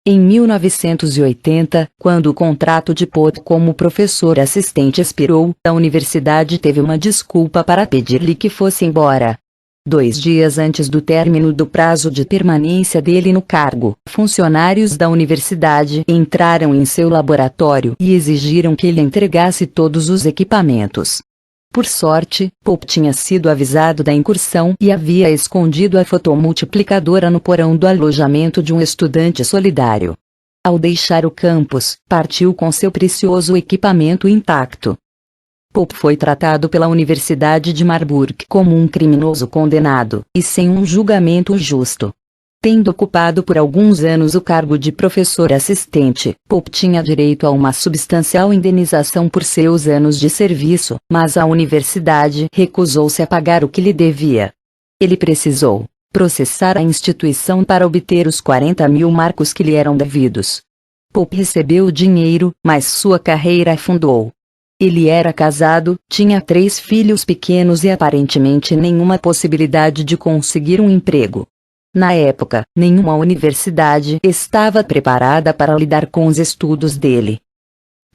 Em 1980, quando o contrato de Pope como professor assistente expirou, a universidade teve uma desculpa para pedir-lhe que fosse embora. 2 dias antes do término do prazo de permanência dele no cargo, funcionários da universidade entraram em seu laboratório e exigiram que ele entregasse todos os equipamentos. Por sorte, Pope tinha sido avisado da incursão e havia escondido a fotomultiplicadora no porão do alojamento de um estudante solidário. Ao deixar o campus, partiu com seu precioso equipamento intacto. Pope foi tratado pela Universidade de Marburg como um criminoso condenado, e sem um julgamento justo. Tendo ocupado por alguns anos o cargo de professor assistente, Pope tinha direito a uma substancial indenização por seus anos de serviço, mas a universidade recusou-se a pagar o que lhe devia. Ele precisou processar a instituição para obter os 40.000 marcos que lhe eram devidos. Pope recebeu o dinheiro, mas sua carreira afundou. Ele era casado, tinha 3 filhos pequenos e aparentemente nenhuma possibilidade de conseguir um emprego. Na época, nenhuma universidade estava preparada para lidar com os estudos dele.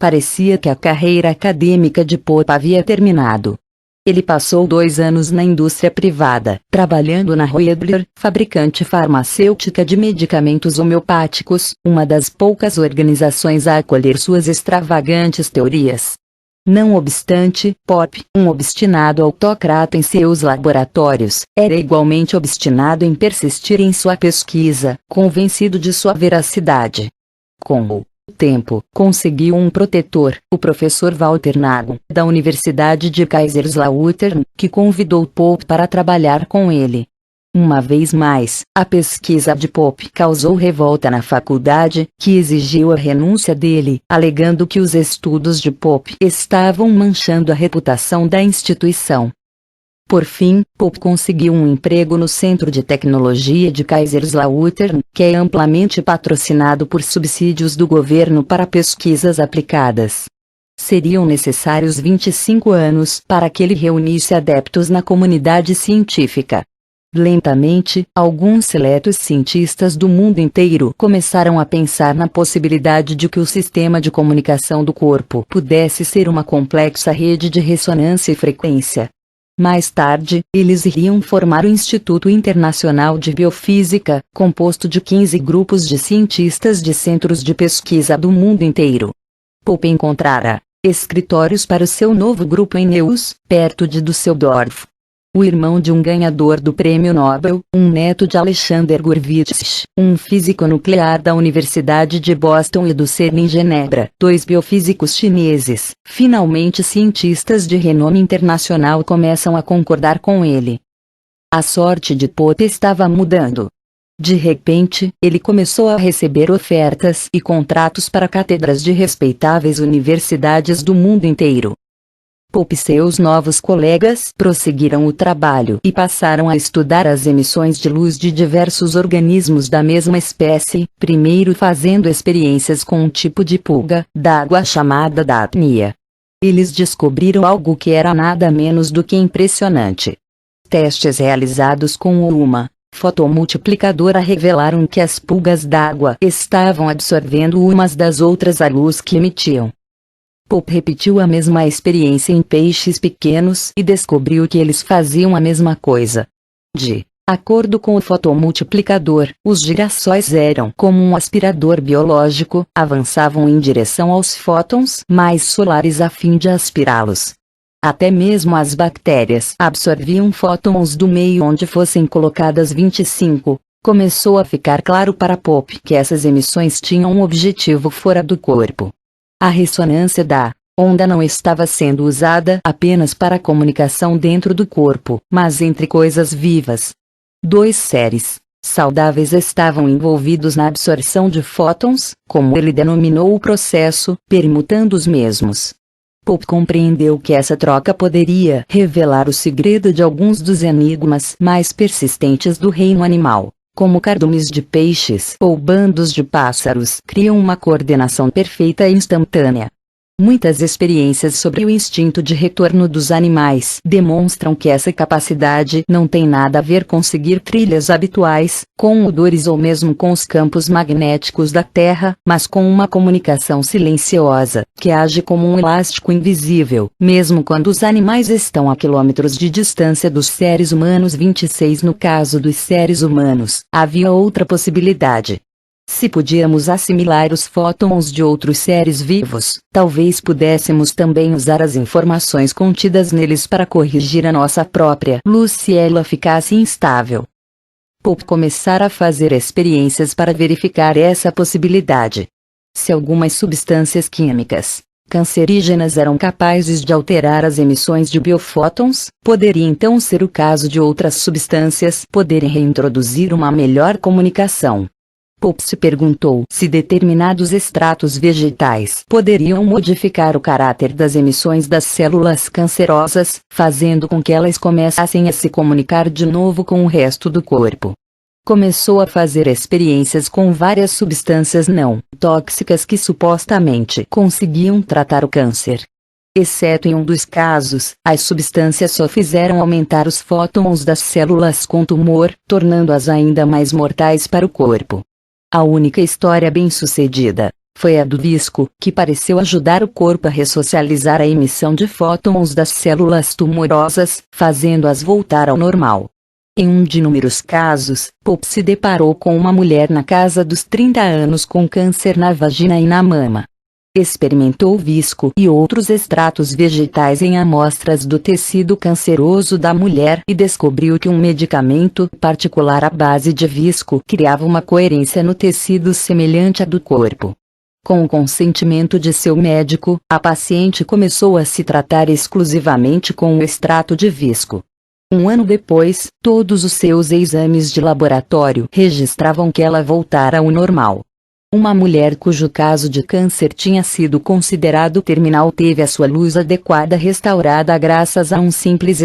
Parecia que a carreira acadêmica de Pope havia terminado. Ele passou 2 anos na indústria privada, trabalhando na Roedler, fabricante farmacêutica de medicamentos homeopáticos, uma das poucas organizações a acolher suas extravagantes teorias. Não obstante, Pope, um obstinado autocrata em seus laboratórios, era igualmente obstinado em persistir em sua pesquisa, convencido de sua veracidade. Com o tempo, conseguiu um protetor, o professor Walter Nagu, da Universidade de Kaiserslautern, que convidou Pope para trabalhar com ele. Uma vez mais, a pesquisa de Pope causou revolta na faculdade, que exigiu a renúncia dele, alegando que os estudos de Pope estavam manchando a reputação da instituição. Por fim, Pope conseguiu um emprego no Centro de Tecnologia de Kaiserslautern, que é amplamente patrocinado por subsídios do governo para pesquisas aplicadas. Seriam necessários 25 anos para que ele reunisse adeptos na comunidade científica. Lentamente, alguns seletos cientistas do mundo inteiro começaram a pensar na possibilidade de que o sistema de comunicação do corpo pudesse ser uma complexa rede de ressonância e frequência. Mais tarde, eles iriam formar o Instituto Internacional de Biofísica, composto de 15 grupos de cientistas de centros de pesquisa do mundo inteiro. Pope encontrara escritórios para o seu novo grupo em Neuss, perto de Düsseldorf. O irmão de um ganhador do Prêmio Nobel, um neto de Alexander Gurvitch, um físico nuclear da Universidade de Boston e do CERN em Genebra, 2 biofísicos chineses, finalmente cientistas de renome internacional começam a concordar com ele. A sorte de Pope estava mudando. De repente, ele começou a receber ofertas e contratos para cátedras de respeitáveis universidades do mundo inteiro. Pope e seus novos colegas prosseguiram o trabalho e passaram a estudar as emissões de luz de diversos organismos da mesma espécie, primeiro fazendo experiências com um tipo de pulga d'água chamada Daphnia. Eles descobriram algo que era nada menos do que impressionante. Testes realizados com uma fotomultiplicadora revelaram que as pulgas d'água estavam absorvendo umas das outras a luz que emitiam. Pope repetiu a mesma experiência em peixes pequenos e descobriu que eles faziam a mesma coisa. De acordo com o fotomultiplicador, os girassóis eram como um aspirador biológico, avançavam em direção aos fótons mais solares a fim de aspirá-los. Até mesmo as bactérias absorviam fótons do meio onde fossem colocadas 25. Começou a ficar claro para Pope que essas emissões tinham um objetivo fora do corpo. A ressonância da onda não estava sendo usada apenas para a comunicação dentro do corpo, mas entre coisas vivas. 2 seres saudáveis estavam envolvidos na absorção de fótons, como ele denominou o processo, permutando os mesmos. Pope compreendeu que essa troca poderia revelar o segredo de alguns dos enigmas mais persistentes do reino animal, como cardumes de peixes ou bandos de pássaros criam uma coordenação perfeita e instantânea. Muitas experiências sobre o instinto de retorno dos animais demonstram que essa capacidade não tem nada a ver com seguir trilhas habituais, com odores ou mesmo com os campos magnéticos da Terra, mas com uma comunicação silenciosa, que age como um elástico invisível, mesmo quando os animais estão a quilômetros de distância dos seres humanos. 26 No caso dos seres humanos, havia outra possibilidade. Se podíamos assimilar os fótons de outros seres vivos, talvez pudéssemos também usar as informações contidas neles para corrigir a nossa própria luz se ela ficasse instável. Pope começara a fazer experiências para verificar essa possibilidade. Se algumas substâncias químicas cancerígenas eram capazes de alterar as emissões de biofótons, poderia então ser o caso de outras substâncias poderem reintroduzir uma melhor comunicação. Pope se perguntou se determinados extratos vegetais poderiam modificar o caráter das emissões das células cancerosas, fazendo com que elas começassem a se comunicar de novo com o resto do corpo. Começou a fazer experiências com várias substâncias não tóxicas que supostamente conseguiam tratar o câncer. Exceto em um dos casos, as substâncias só fizeram aumentar os fótons das células com tumor, tornando-as ainda mais mortais para o corpo. A única história bem-sucedida foi a do visco, que pareceu ajudar o corpo a ressocializar a emissão de fótons das células tumorosas, fazendo-as voltar ao normal. Em um de inúmeros casos, Pope se deparou com uma mulher na casa dos 30 anos com câncer na vagina e na mama. Experimentou visco e outros extratos vegetais em amostras do tecido canceroso da mulher e descobriu que um medicamento particular à base de visco criava uma coerência no tecido semelhante à do corpo. Com o consentimento de seu médico, a paciente começou a se tratar exclusivamente com o extrato de visco. Um ano depois, todos os seus exames de laboratório registravam que ela voltara ao normal. Uma mulher cujo caso de câncer tinha sido considerado terminal teve a sua luz adequada restaurada graças a um simples